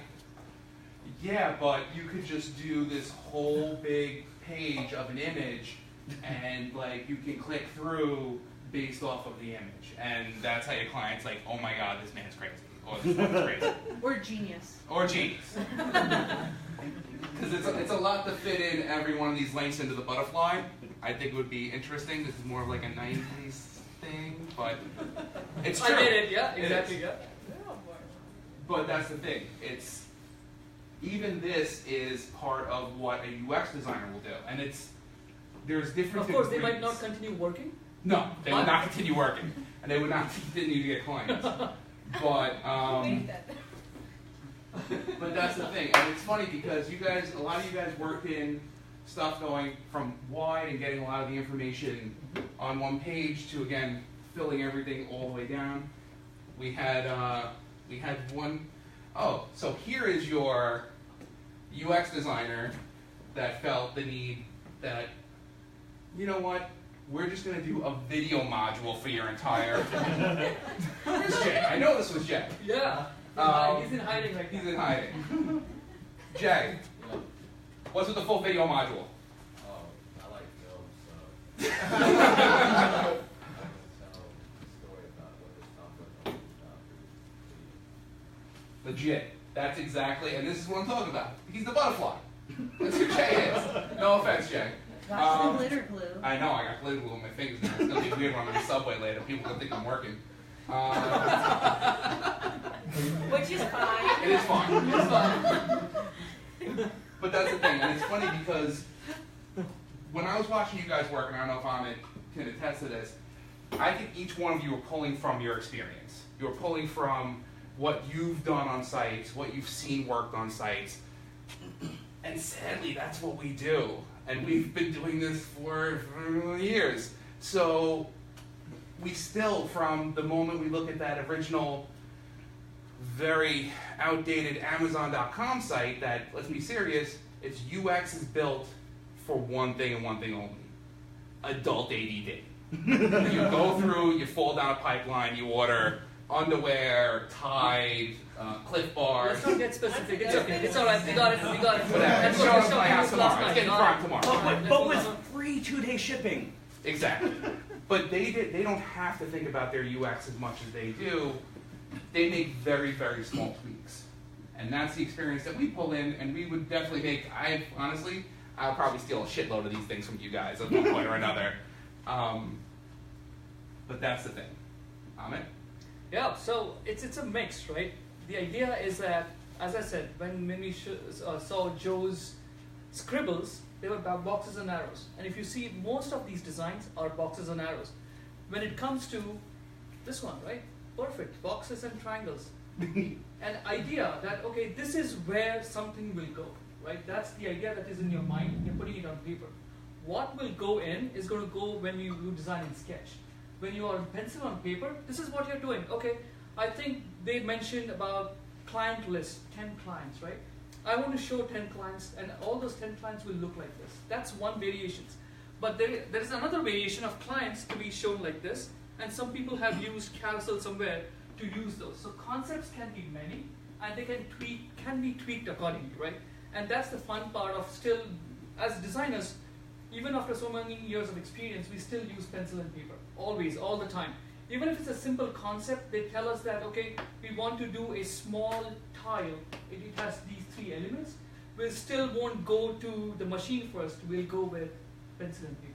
yeah, but you could just do this whole big page of an image and like you can click through based off of the image, and that's how your client's like, oh my god, this man's crazy, or this woman's crazy,
Or genius.
or genius. Because it's a lot to fit in every one of these links into the butterfly. I think it would be interesting. This is more of like a 90s thing, but it's true.
I get it, yeah,
It
exactly,
is.
yeah.
But that's the thing. It's even this is part of what a UX designer will do, and there's different.
Of course, they
degrees.
might not continue working.
No, they would not continue working, and they would not continue to get clients. But but that's the thing, and it's funny because a lot of you guys work in stuff going from wide and getting a lot of the information on one page to again filling everything all the way down. We had one. Oh, so here is your UX designer that felt the need that, you know what, we're just going to do a video module for your entire. Where's Jay? I know this was Jay.
Yeah. He's in hiding right now.
He's in hiding. Jay, what's with the full video module?
Oh, I like film, so. Tell a story about what this software is about.
Legit. That's exactly, and this is what I'm talking about. He's the butterfly. That's who Jay is. No offense, Jay.
Got the glitter glue.
I know, I got glitter glue on my fingers now. It's going to be weird when I'm in the subway later. People are going to think I'm working.
Which is fine.
It is fine. It's fine. But that's the thing, and it's funny because when I was watching you guys work, and I don't know if Amit can attest to this, I think each one of you are pulling from your experience. You're pulling from what you've done on sites, what you've seen worked on sites, and sadly, that's what we do. And we've been doing this for years. So we still, from the moment we look at that original, very outdated Amazon.com site that, let's be serious, its UX is built for one thing and one thing only: adult ADD. You go through, you fall down a pipeline, you order underwear, Tide, Cliff Bars.
Let's not get specific. It's okay. It's all right. We got it. We got it.
Whatever.
That's
It's
what
showing
we're
up at my house
showing last
tomorrow. It's
night.
getting prime tomorrow.
But with free 2-day shipping.
Exactly. But they don't have to think about their UX as much as they do. They make very, very small tweaks. And that's the experience that we pull in, and we would definitely make, I'll probably steal a shitload of these things from you guys at one point or another. But that's the thing. Amit?
Yeah, so it's a mix, right? The idea is that, as I said, when we saw Joe's scribbles, they were boxes and arrows. And if you see, most of these designs are boxes and arrows. When it comes to this one, right? Perfect, boxes and triangles. An idea that, okay, this is where something will go, right? That's the idea that is in your mind, you're putting it on paper. What will go in is going to go when you design in Sketch. When you are pencil on paper, this is what you're doing. Okay, I think they mentioned about client list, 10 clients, right? I want to show 10 clients, and all those 10 clients will look like this. That's one variation. But there is another variation of clients to be shown like this, and some people have used carousel somewhere to use those. So concepts can be many, and they can be tweaked accordingly, right? And that's the fun part of still, as designers, even after so many years of experience, we still use pencil and paper, always, all the time. Even if it's a simple concept, they tell us that, okay, we want to do a small tile, it has these 3 elements, we still won't go to the machine first, we'll go with pencil and paper,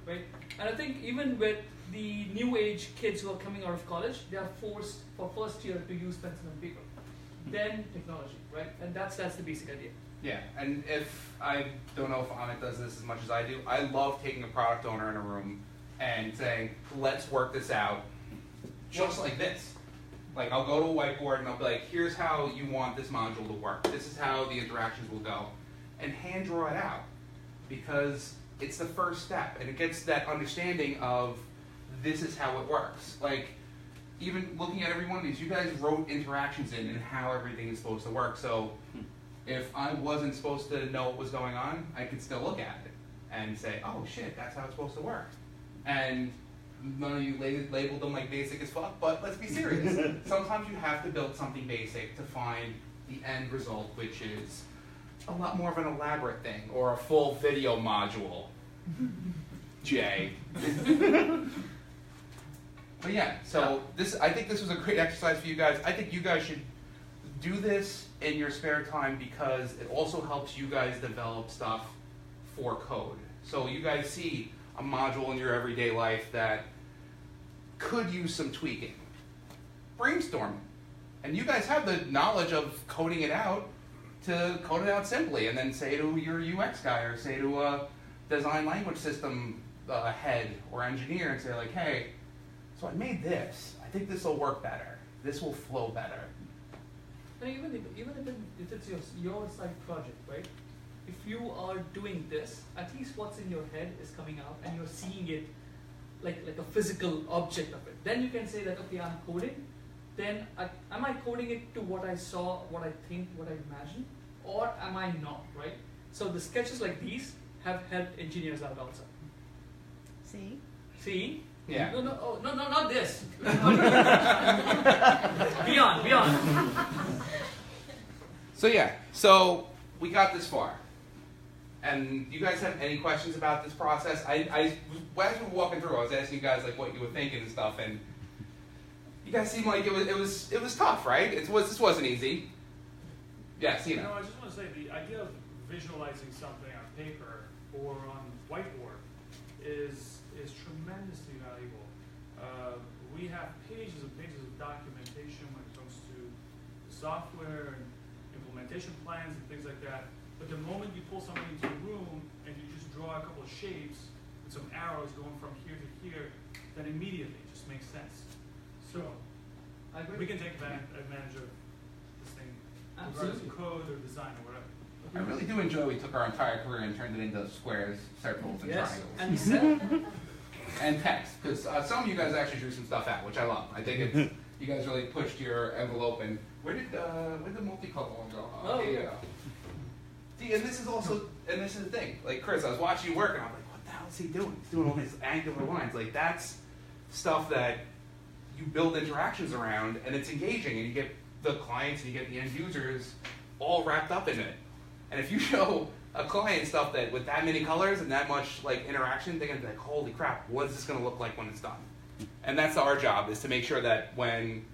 right? And I think even with the new age kids who are coming out of college, they are forced for first year to use pencil and paper, then technology, right? And that's the basic idea.
Yeah, and I don't know if Amit does this as much as I do, I love taking a product owner in a room and saying, let's work this out, just like this. Like, I'll go to a whiteboard and I'll be like, here's how you want this module to work. This is how the interactions will go. And hand draw it out, because it's the first step, and it gets that understanding of this is how it works. Like, even looking at every one of these, you guys wrote interactions in and how everything is supposed to work. So if I wasn't supposed to know what was going on, I could still look at it and say, oh shit, that's how it's supposed to work. And none of you labeled them like basic as fuck, but let's be serious. Sometimes you have to build something basic to find the end result, which is a lot more of an elaborate thing, or a full video module. Jay. But yeah, so I think this was a great exercise for you guys. I think you guys should do this in your spare time because it also helps you guys develop stuff for code. So you guys see a module in your everyday life that could use some tweaking. Brainstorm it. And you guys have the knowledge of coding it out to code it out simply and then say to your UX guy or say to a design language system head or engineer and say like, hey, so I made this. I think this will work better. This will flow better.
And even if it's your side project, right? If you are doing this, at least what's in your head is coming out and you're seeing it like a physical object of it. Then you can say that, okay, I'm coding. Then am I coding it to what I saw, what I think, what I imagine? Or am I not, right? So the sketches like these have helped engineers out also.
See?
See?
Yeah.
No, not this. Beyond.
So yeah, so we got this far. And you guys have any questions about this process? As we were walking through, I was asking you guys like what you were thinking and stuff, and you guys seem like it was tough, right? This wasn't easy. Yeah, Sina.
I just want to say the idea of visualizing something on paper or on whiteboard is tremendously valuable. We have pages and pages of documentation when it comes to software and implementation plans and things like that. But the moment you pull somebody into a room and you just draw a couple of shapes with some arrows going from here to here, then immediately it just makes sense. So
I agree.
we can take advantage of this thing, regardless of code or design or whatever.
I really do enjoy we took our entire career and turned it into squares, circles, and
Yes,
triangles.
and set.
And text, because some of you guys actually drew some stuff out, which I love. I think it's, you guys really pushed your envelope, and where did the multicolor one go?
Oh,
here you
yeah.
go. See, and this is the thing. Like Chris, I was watching you work, and I'm like, what the hell is he doing? He's doing all these angular lines. Like that's stuff that you build interactions around, and it's engaging, and you get the clients and you get the end users all wrapped up in it. And if you show a client stuff that with that many colors and that much like interaction, they're gonna be like, holy crap, what is this gonna look like when it's done? And that's our job, is to make sure that when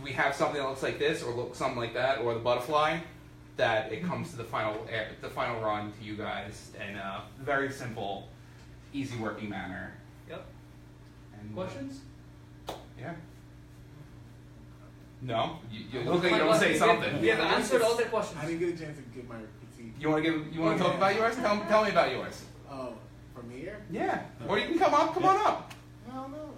we have something that looks like this or looks something like that or the butterfly, that it comes to the final run to you guys in a very simple, easy working manner.
Yep.
And,
Questions?
Yeah. No? You look like you don't say something.
We have answered all the questions.
I didn't get a chance to give my critique.
You want to talk about yours? Tell me about yours.
Oh, from here?
Yeah. Or you can come up. Come on up.
I don't know.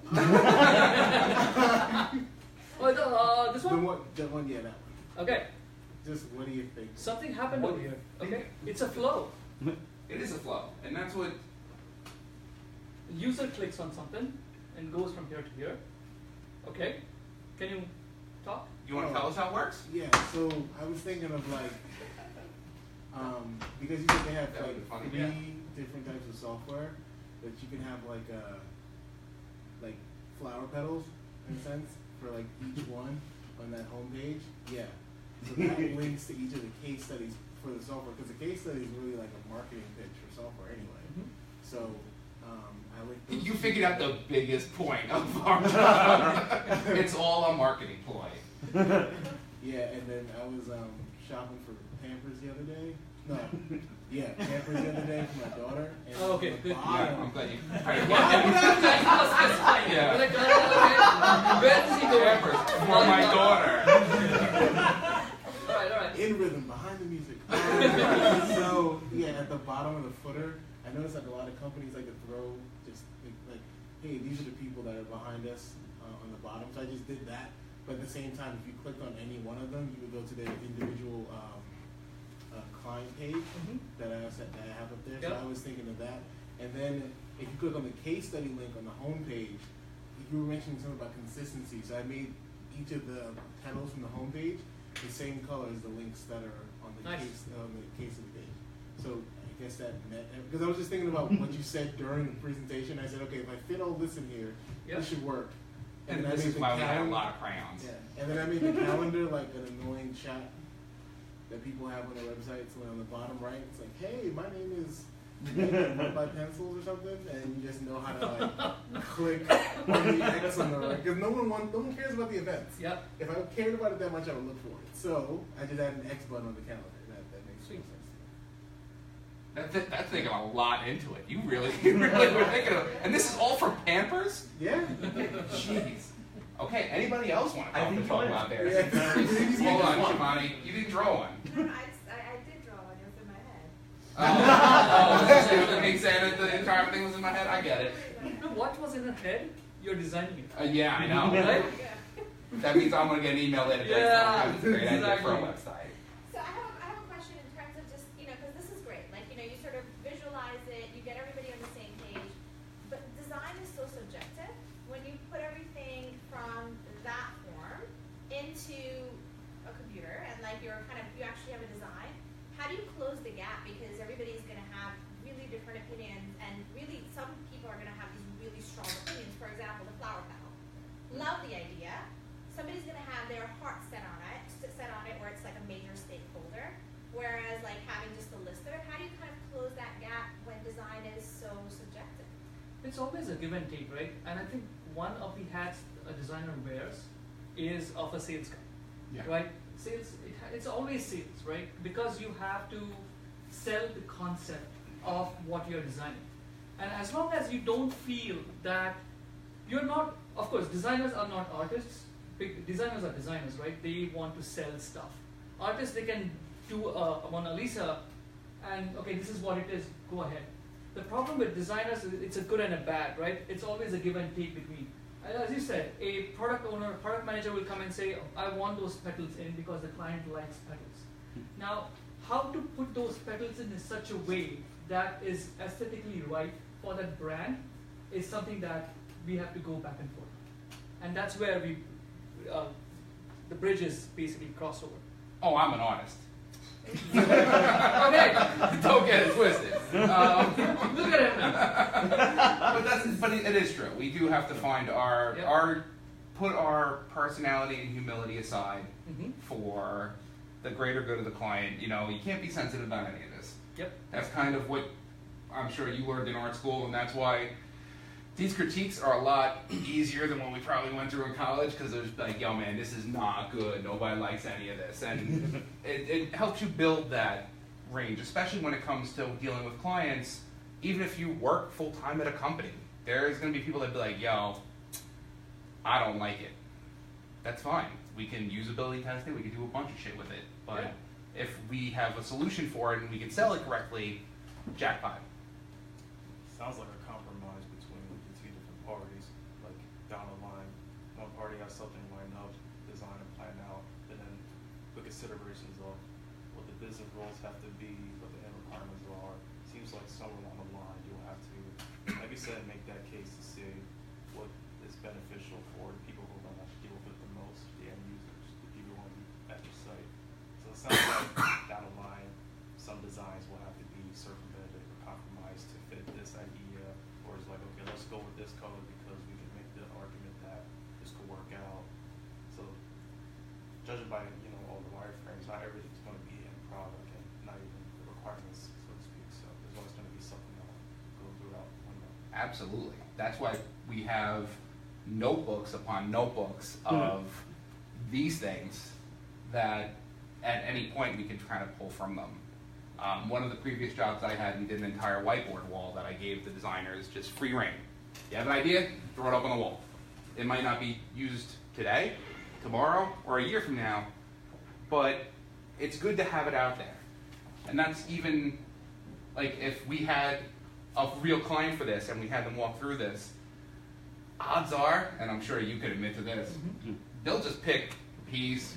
Oh, this one?
The one, yeah, that one.
Okay.
Just what do you think?
Something happened over here. Okay. It's a flow.
It is a flow, and that's what.
The user clicks on something and goes from here to here. Okay. Can you talk?
You want to tell us how it works?
Yeah, so I was thinking of like, because you said they have
That would
like
be funny.
3
Yeah.
different types of software, that you can have like flower petals in a sense for like each one on that home page. Yeah, so that links to each of the case studies for the software, because the case study is really like a marketing pitch for software anyway. So I like those.
You figured out the biggest point of our job. It's all a marketing ploy.
Yeah, and then I was shopping for Pampers the other day. No, yeah, Pampers the other day for my daughter. And
Oh, okay, good.
Yeah, I'm glad you.
Yeah. Like, where does he go?
Pampers for my daughter.
All right.
In rhythm, behind the music. So, yeah, at the bottom of the footer, I noticed like a lot of companies like to throw just like, hey, these are the people that are behind us on the bottom. So I just did that. But at the same time, if you clicked on any one of them, you would go to their individual client page that I have up there.
Yep.
So I was thinking of that. And then if you click on the case study link on the home page, you were mentioning something about consistency. So I made each of the petals from the home page the same color as the links that are on the case study page. So I guess that met, because I was just thinking about what you said during the presentation. I said, okay, if I fit all this in here, this should work.
And
then
this
I made
is
the
why we had a
calendar-
lot of crayons.
Yeah, and then I made the calendar like an annoying chat that people have on their website. So on the bottom right, it's like, hey, my name is by pencils or something, and you just know how to like click on the X on the right. Because no one cares about the events.
Yep.
If I cared about it that much, I would look for it. So I just add an X button on the calendar. That makes
Sweet.
sense.
That's thinking a lot into it. You really were thinking of, and this is all for Pampers?
Yeah.
Jeez. Okay, anybody else want to
I
talk
think
to talk
you
about
might.
theirs?
Yeah.
Hold on, Shimani. You didn't draw one.
No, I did draw one. It was in my head.
Oh, me saying that the entire thing was in my head? I get it.
No, what was in her head? You're designing it.
Yeah, I know.
Right?
That means I'm going to get an email later.
Yeah,
That's a great idea for a
exactly.
website.
So I have a question in terms of just, because this is great. Like, you sort of visualize it, you get everybody on the same page, but design is so subjective. When you put everything from that form into a computer and like you actually have a design, how do you close the gap? Because everybody's going to have really different opinions, and really some people are going to have these really strong opinions. For example, the flower panel. Love the idea. Somebody's going to have their heart set on it, where it's like a major stakeholder. Whereas like having just a list of it, how do you kind of close that gap when design is so subjective?
It's always a give and take, right? And I think one of the hats a designer wears is of a sales guy,
Yeah.
right? Sales, it's always sales, right? Because you have to sell the concept of what you're designing. And as long as you don't feel that you're not, of course, designers are not artists. Designers are designers, right? They want to sell stuff. Artists, they can do a Mona Lisa and, okay, this is what it is, go ahead. The problem with designers is it's a good and a bad, right? It's always a give and take between. As you said, a product owner, product manager will come and say, I want those petals in because the client likes petals. Now, how to put those petals in such a way that is aesthetically right for that brand is something that we have to go back and forth. And that's where the bridges basically cross over.
Oh, I'm an artist.
Okay.
Don't get it twisted.
Look at him now.
But it is true. We do have to find put our personality and humility aside for the greater good of the client. You can't be sensitive about any of this.
Yep.
That's kind of what I'm sure you learned in art school, and that's why these critiques are a lot easier than what we probably went through in college, because there's like, yo man, this is not good, nobody likes any of this. And it helps you build that range, especially when it comes to dealing with clients. Even if you work full-time at a company, there's going to be people that be like, yo, I don't like it. That's fine. We can usability test it, we can do a bunch of shit with it. But if we have a solution for it and we can sell it correctly, jackpot.
Sounds like a compromise between the two different parties. Like down the line, one party has something lined up, design and plan out, and then the considerations of what the business roles have to be, what the end requirements are. Seems like somewhere along the line you'll have to, like you said, make that case to see what is beneficial for the people who are going to deal with it the most, the end users, the people who want to be at your site. So it sounds like down the line, some designs will have to be circumvented or compromised to fit this idea, or it's like, okay, let's go with this color because we can make the argument that this could work out. So judging by all the wireframes, not everything's going to be in product and not even the requirements, so to speak. So there's always going to be something that will go throughout the window.
Absolutely. That's why we have notebooks upon notebooks of these things that at any point we can kind of pull from them. One of the previous jobs I had, we did an entire whiteboard wall that I gave the designers just free reign. You have an idea, throw it up on the wall. It might not be used today, tomorrow, or a year from now, but it's good to have it out there. And that's even, like, if we had a real client for this and we had them walk through this, odds are, and I'm sure you could admit to this, they'll just pick piece,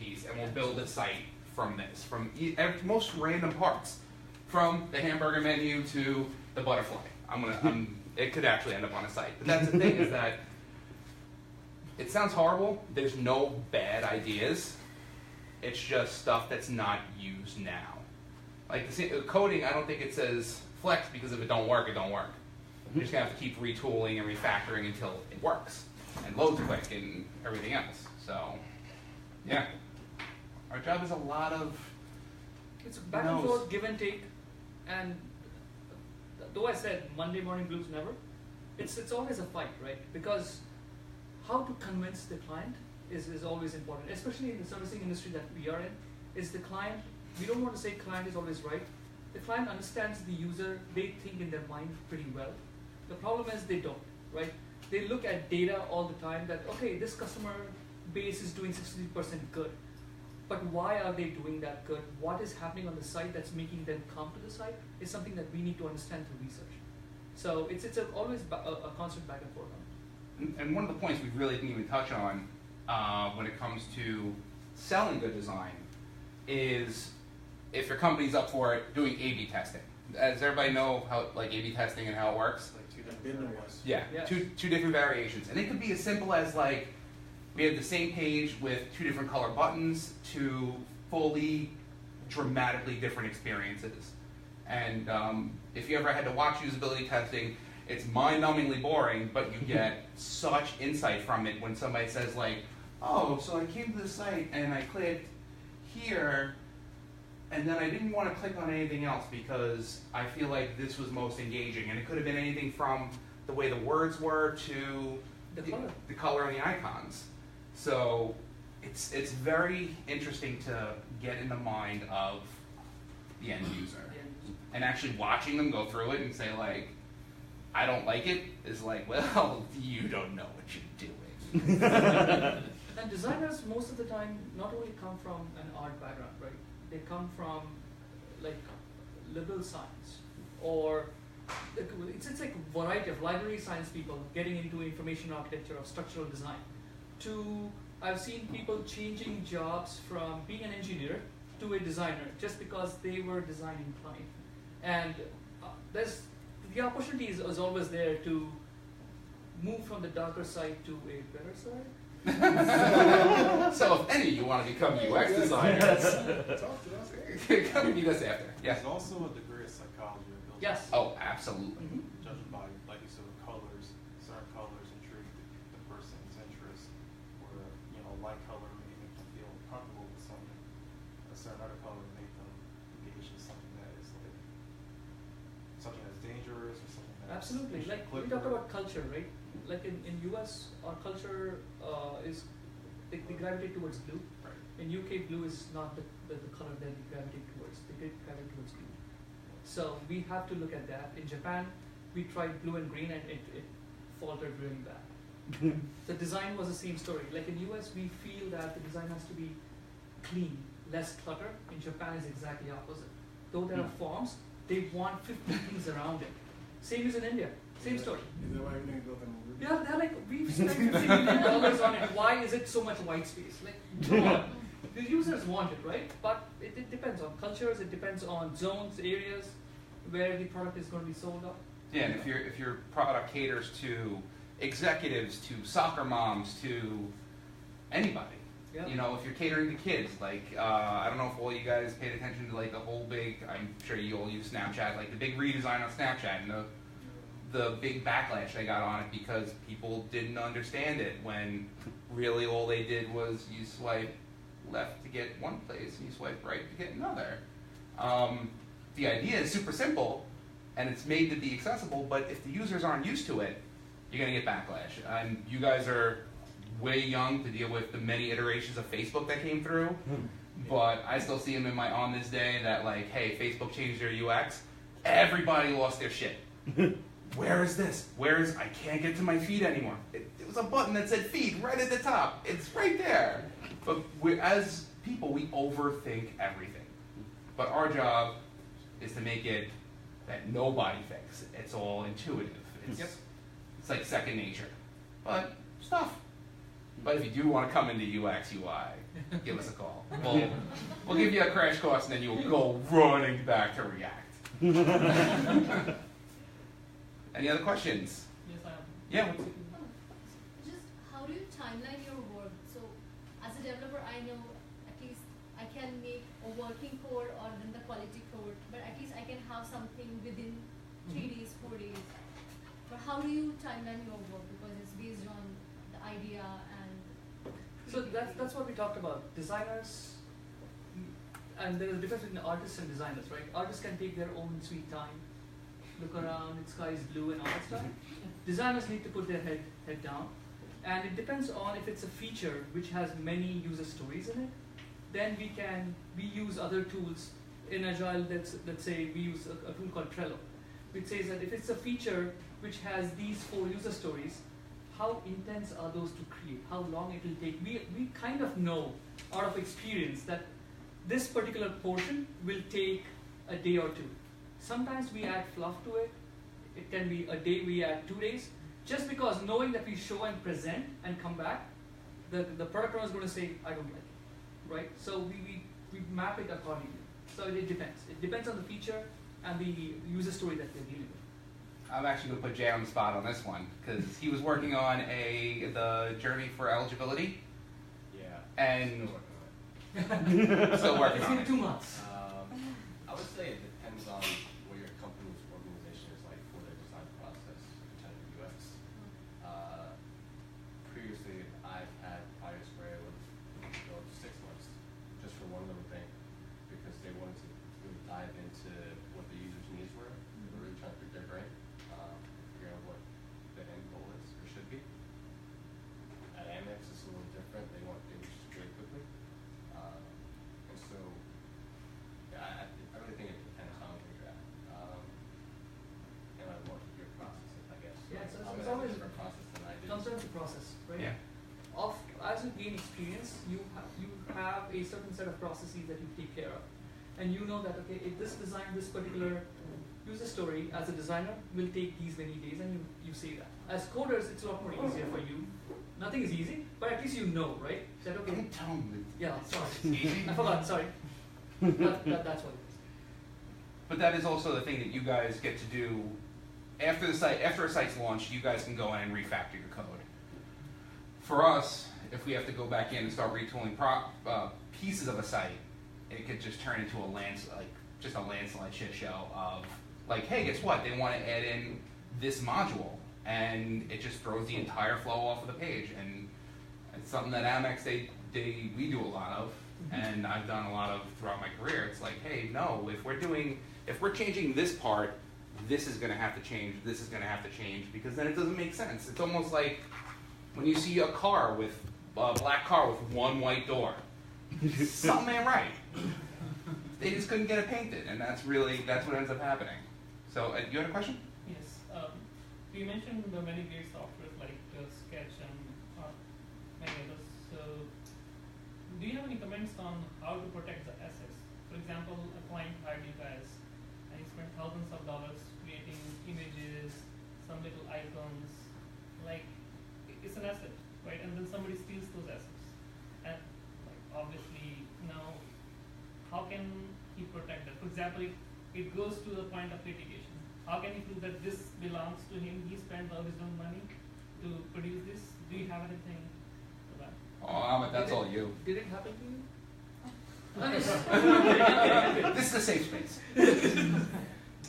and we'll build a site from this, from most random parts, from the hamburger menu to the butterfly. It could actually end up on a site. But that's the thing, is that it sounds horrible. There's no bad ideas. It's just stuff that's not used now. Like the coding, I don't think it says flex because if it don't work, it don't work. You're just gonna have to keep retooling and refactoring until it works and loads quick and everything else. So, yeah, our job is a lot of.
It's back and forth, give and take. and though I said Monday morning blues never, it's always a fight, right? Because how to convince the client is always important, especially in the servicing industry that we are in. Is the client, we don't want to say client is always right. The client understands the user, they think in their mind pretty well. The problem is they don't, right? They look at data all the time that, okay, this customer base is doing 60% good. But why are they doing that good? What is happening on the site that's making them come to the site is something that we need to understand through research. So it's always a constant back and forth on it.
And one of the points we really didn't even touch on when it comes to selling good design is if your company's up for it, doing A/B testing. Does everybody know how like A/B testing and how it works?
Like 2 different ones.
Yeah,
Yes.
two different variations, and it could be as simple as like we have the same page with 2 different color buttons to fully dramatically different experiences. And if you ever had to watch usability testing, it's mind-numbingly boring, but you get such insight from it when somebody says like, oh, so I came to the site and I clicked here, and then I didn't want to click on anything else because I feel like this was most engaging. And it could have been anything from the way the words were to the color on the icons. So it's very interesting to get in the mind of the end user. And actually watching them go through it and say like, I don't like it, is like, well, you don't know what you're doing.
And designers most of the time not only come from an art background, right? They come from like liberal science, or it's like a variety of library science people getting into information architecture or structural design. To I've seen people changing jobs from being an engineer to a designer just because they were design inclined. And there's the opportunity is always there to move from the darker side to a better side.
So if any of you want to become UX designers, come meet us after. Yes.
There's also a degree of psychology that goes
Yes.
Oh, absolutely.
judging by, like you said, colors. Certain colors intrigue the person's interest, or light color may make them feel comfortable with something. A certain other color may make them engage in something that is like something that's dangerous or something that's
Absolutely. Like we talked about culture, right? Like in US, our culture is they gravitate towards blue.
Right.
In UK, blue is not the color that they gravitate towards. They gravitate towards blue. So we have to look at that. In Japan, we tried blue and green, and it faltered really bad. The design was the same story. Like in US, we feel that the design has to be clean, less clutter. In Japan, is exactly opposite. Though there are forms, they want 50 things around it. Same as in India. Same story.
Is that why everything is built in Ruby?
Yeah, they're like, we've spent $50 million on it. Why is it so much white space? Like, come on. The users want it, right? But it depends on cultures. It depends on zones, areas where the product is going to be sold up.
Yeah, and if your product caters to executives, to soccer moms, to anybody.
Yeah.
If you're catering to kids, like I don't know if all you guys paid attention to like the whole big. I'm sure you all use Snapchat, like the big redesign on Snapchat, and the big backlash they got on it because people didn't understand it when really all they did was you swipe left to get one place and you swipe right to get another. The idea is super simple and it's made to be accessible, but if the users aren't used to it, you're going to get backlash. And you guys are way young to deal with the many iterations of Facebook that came through, but I still see them in my on this day that like, hey, Facebook changed their UX. Everybody lost their shit. Where is this? I can't get to my feed anymore. It was a button that said feed right at the top. It's right there. But as people, we overthink everything. But our job is to make it that nobody thinks. It's all intuitive. It's like second nature. But stuff. But if you do want to come into UX, UI, give us a call. We'll give you a crash course and then you'll go running back to React. Any other questions?
Yes, I am.
Yeah.
Just how do you timeline your work? So as a developer, I know at least I can make a working code or then the quality code, but at least I can have something within 3 days, 4 days. But how do you timeline your work? Because it's based on the idea and
So that's what we talked about. Designers, and there is a difference between artists and designers, right? Artists can take their own sweet time, look around, the sky is blue and all that stuff. Designers need to put their head down, and it depends on if it's a feature which has many user stories in it. Then we use other tools in Agile. Let's say we use a tool called Trello, which says that if it's a feature which has these 4 user stories, how intense are those to create? How long it will take? We kind of know out of experience that this particular portion will take a day or 2. Sometimes we add fluff to it. It can be a day, we add 2 days. Just because knowing that we show and present and come back, the product owner is going to say, I don't like it, right? So we map it accordingly. So it depends. It depends on the feature and the user story that we're dealing with.
I'm actually going to put Jay on the spot on this one because he was working on the journey for eligibility.
Yeah.
And
still working
It's
on
been
it.
2 months.
I would say it depends on what your company's organization is like for the design process in terms of UX. Previously, I've had projects where it would go 6 months just for one little thing because they wanted to really dive into what the user's needs were. They were really trying to pick their brain, figure out what the end goal is or should be. At Amex, it's a little different. They want things really quickly. And so, yeah, I really think it depends on where you're at. And what your process is, I guess.
Yeah, so
I'm
it's
gonna have a
always
different process than I do.
comes down to process, right?
Yeah.
As you gain experience, you have a certain set of processes that you take care of, and you know that okay, if this particular user story as a designer will take these many days, and you say that. As coders, it's a lot more easier for you. Nothing is easy, but at least you know, right? That okay.
Don't tell me.
Yeah, sorry. I forgot. Sorry. That's what it is.
But that is also the thing that you guys get to do after a site's launched. You guys can go in and refactor your code. For us, if we have to go back in and start retooling pieces of a site, it could just turn into a landslide shit show of like, hey, guess what? They want to add in this module, and it just throws the entire flow off of the page. And it's something that Amex we do a lot of, and I've done a lot of throughout my career. It's like, hey, no, if we're changing this part, this is going to have to change. This is going to have to change because then it doesn't make sense. It's almost like when you see a black car with one white door. Something ain't right. They just couldn't get it painted, and that's what ends up happening. So, you had a question?
Yes. You mentioned the many great softwares like Sketch and many others. So, do you have any comments on how to protect the assets? For example, a client hired you guys, and he spent thousands of dollars creating images, some little icons, like it's an asset, right? And then somebody steals those assets, and like obviously now, how can he protect that? For example, it goes to the point of litigation. How can he prove that this belongs to him? He spent all his own money to produce this. Do you have anything for that?
Oh, that's all you.
Did it happen to you?
This is a safe space.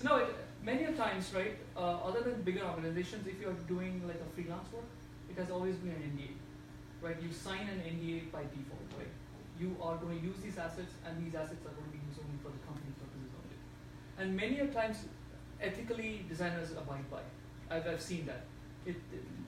No, many a times, right? Other than bigger organizations, if you're doing like a freelance work, it has always been an NDA, right? You sign an NDA by default, right? You are going to use these assets, and these assets are going to be used only for the company purposes only. And many a times, ethically, designers abide by. I've seen that.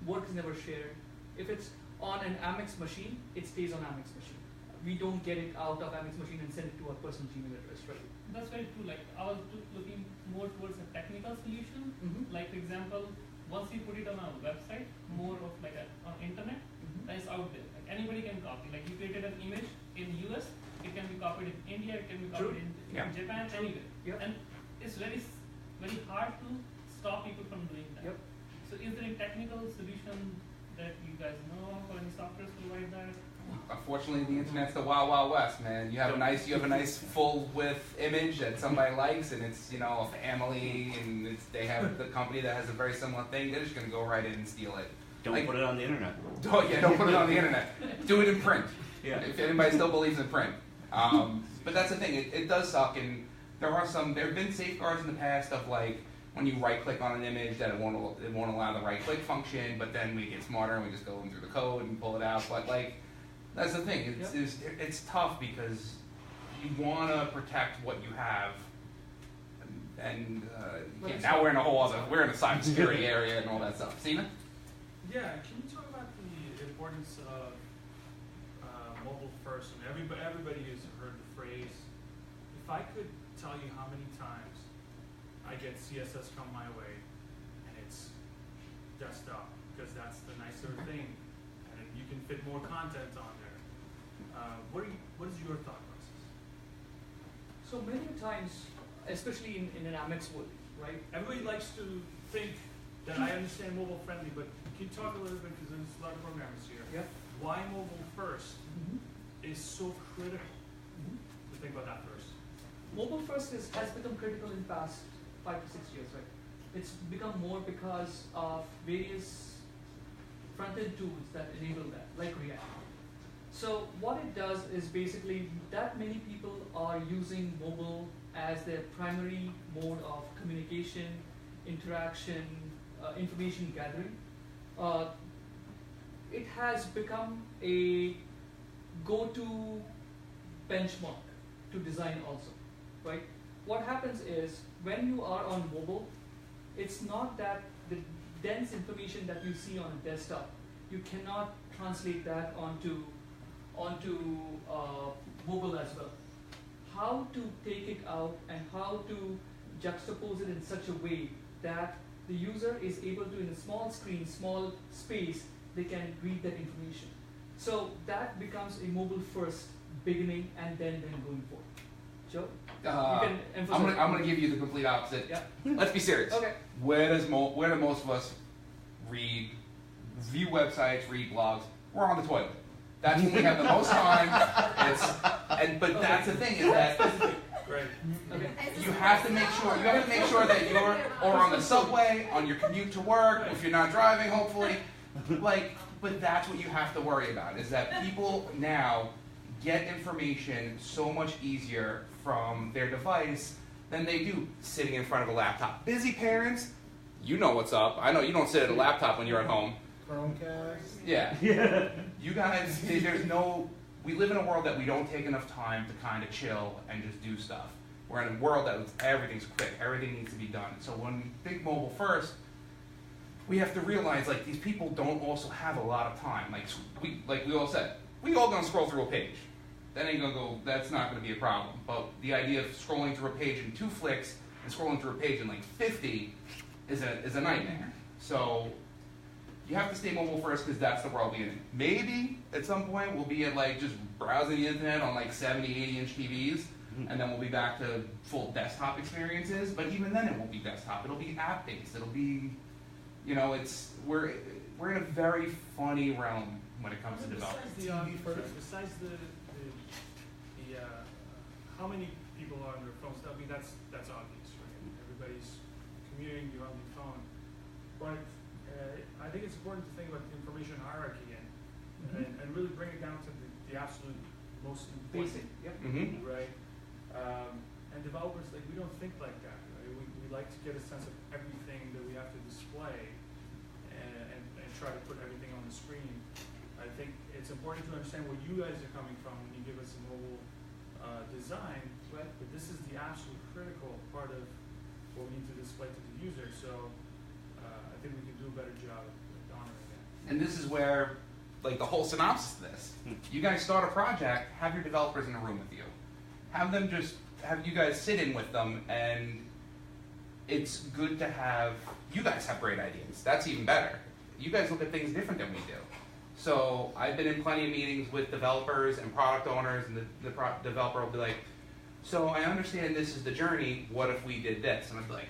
Work is never shared. If it's on an Amex machine, it stays on Amex machine. We don't get it out of Amex machine and send it to our personal Gmail address, right?
That's very true. Like I was looking more towards a technical solution. Like for example, once you put it on a website, more of like on internet, that is out there. Like anybody can copy. Like you created an image in US, it can be copied in India, it can be copied in Japan, anywhere.
Yep.
And it's very hard to stop people from doing that.
Yep.
So is there a technical solution that you guys know of, or any software provide that?
Unfortunately, the internet's the wild, wild west, man. You have a nice full width image that somebody likes, and it's a family, and they have the company that has a very similar thing. They're just gonna go right in and steal it.
Don't put it on the internet.
Don't put it on the internet. Do it in print.
Yeah.
If anybody still believes in print. But that's the thing. It does suck, and there have been safeguards in the past of like when you right click on an image that it won't allow the right click function, but then we get smarter and we just go in through the code and pull it out. But like that's the thing. It's tough because you want to protect what you have. And
Well,
yeah, now we're in a whole other, we're in a cybersecurity area and all that stuff. Sina?
Yeah, can you talk about the importance of mobile first? I mean, everybody has heard the phrase. If I could tell you how many times I get CSS come my way, and it's desktop, because that's the nicer thing, and you can fit more content on there. What is your thought process?
So many times, especially in an Amex world, right?
Everybody likes to think that I understand mobile friendly, but can you talk a little bit, because there's a lot of programmers here.
Yeah.
Why mobile first
Mhm.
is so critical
Mhm.
to think about that first?
Mobile first has become critical in the past 5 to 6 years, right? It's become more because of various front-end tools that enable that, like React. So what it does is basically that many people are using mobile as their primary mode of communication, interaction, information gathering. It has become a go-to benchmark to design also, right? What happens is when you are on mobile, it's not that the dense information that you see on a desktop, you cannot translate that onto mobile as well. How to take it out and how to juxtapose it in such a way that the user is able to, in a small screen, small space, they can read that information. So that becomes a mobile first beginning and then going forward. Joe? You can emphasize.
I'm gonna give you the complete opposite.
Yeah.
Let's be serious.
Okay.
Where do most of us read, view websites, read blogs? We're on the toilet. That's when we have the most time. But that's the thing is that
Great.
Okay.
you have to make sure that you're or on the subway, on your commute to work, if you're not driving, hopefully. But that's what you have to worry about, is that people now get information so much easier from their device than they do sitting in front of a laptop. Busy parents, you know what's up. I know you don't sit at a laptop when you're at home.
Chromecast.
Yeah. You guys, we live in a world that we don't take enough time to kind of chill and just do stuff. We're in a world that everything's quick, everything needs to be done. So when we think mobile first, we have to realize like these people don't also have a lot of time. Like we all said, we all gonna scroll through a page. That ain't gonna go. That's not gonna be a problem. But the idea of scrolling through a page in 2 flicks and scrolling through a page in like 50 is a nightmare. So you have to stay mobile first because that's the world we're in. Maybe at some point we'll be at like just browsing the internet on like 70, 80-inch TVs, and then we'll be back to full desktop experiences. But even then, it won't be desktop. It'll be app-based. It'll be, we're in a very funny realm when it comes to development.
Besides the how many people are on their phones? I mean, that's obvious, right? Everybody's commuting, you're on the phone. But I think it's important to think about the information hierarchy and really bring it down to the absolute most important.
Basic. Yep.
Mm-hmm.
Right? And developers, like, we don't think like that, right? We like to get a sense of everything that we have to display and try to put everything on the screen. I think it's important to understand where you guys are coming from when you give us a mobile design,
Right.
but this is the absolute critical part of what we need to display to the user, so I think we can do a better job of honoring that.
And this is where, like, the whole synopsis of this. You guys start a project, have your developers in a room with you. Have you guys sit in with them, and it's good to have, you guys have great ideas. That's even better. You guys look at things different than we do. So I've been in plenty of meetings with developers and product owners, and the developer will be like, so I understand this is the journey, what if we did this? And I'd be like,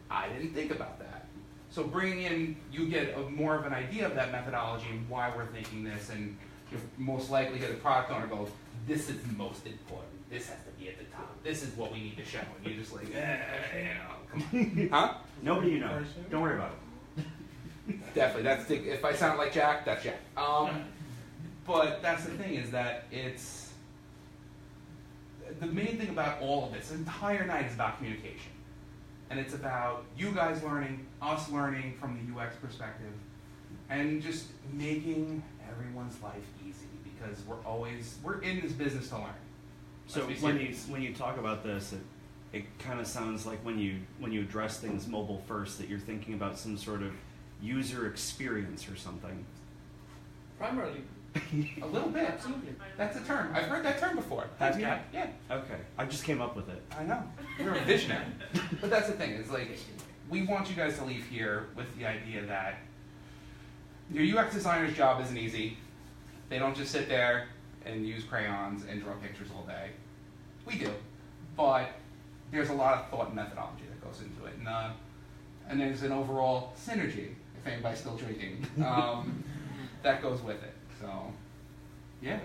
I didn't think about that. So bringing in, you get more of an idea of that methodology and why we're thinking this, and you'll most likely get a product owner go, this is most important. This has to be at the top. This is what we need to show. And you're just like, come on. Huh?
Nobody you know. Don't worry about it.
Definitely. If I sound like Jack, that's Jack. But that's the thing, is that it's the main thing about all of this. The entire night is about communication, and it's about you guys learning, us learning from the UX perspective, and just making everyone's life easy, because we're in this business to learn.
So
Let's be
when
serious.
you talk about this, it kind of sounds like when you address things mobile first, that you're thinking about some sort of user experience or something.
Primarily.
A little bit.
Absolutely.
That's a term. I've heard that term before.
Have
Thanks,
you?
Pat. Yeah.
Okay, I just came up with it.
I know. You're a visionary. But that's the thing, is like, we want you guys to leave here with the idea that your UX designer's job isn't easy. They don't just sit there and use crayons and draw pictures all day. We do. But there's a lot of thought and methodology that goes into it. And there's an overall synergy, if anybody's still drinking, that goes with it. So, yeah.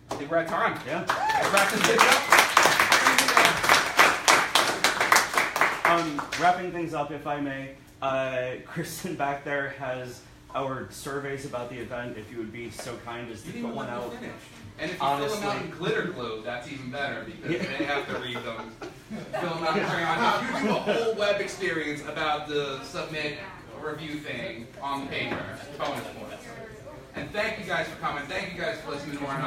I think we're at time.
Yeah.
Let's wrap this bitch up.
Wrapping things up, if I may, Kristen back there has our surveys about the event. If you would be so kind as to put one out.
And if you fill them out in glitter glue, that's even better because they have to read them. Fill them out in crayon. If you do a whole web experience about the submit review thing on the paper, bonus points. And thank you guys for coming. Thank you guys for listening to our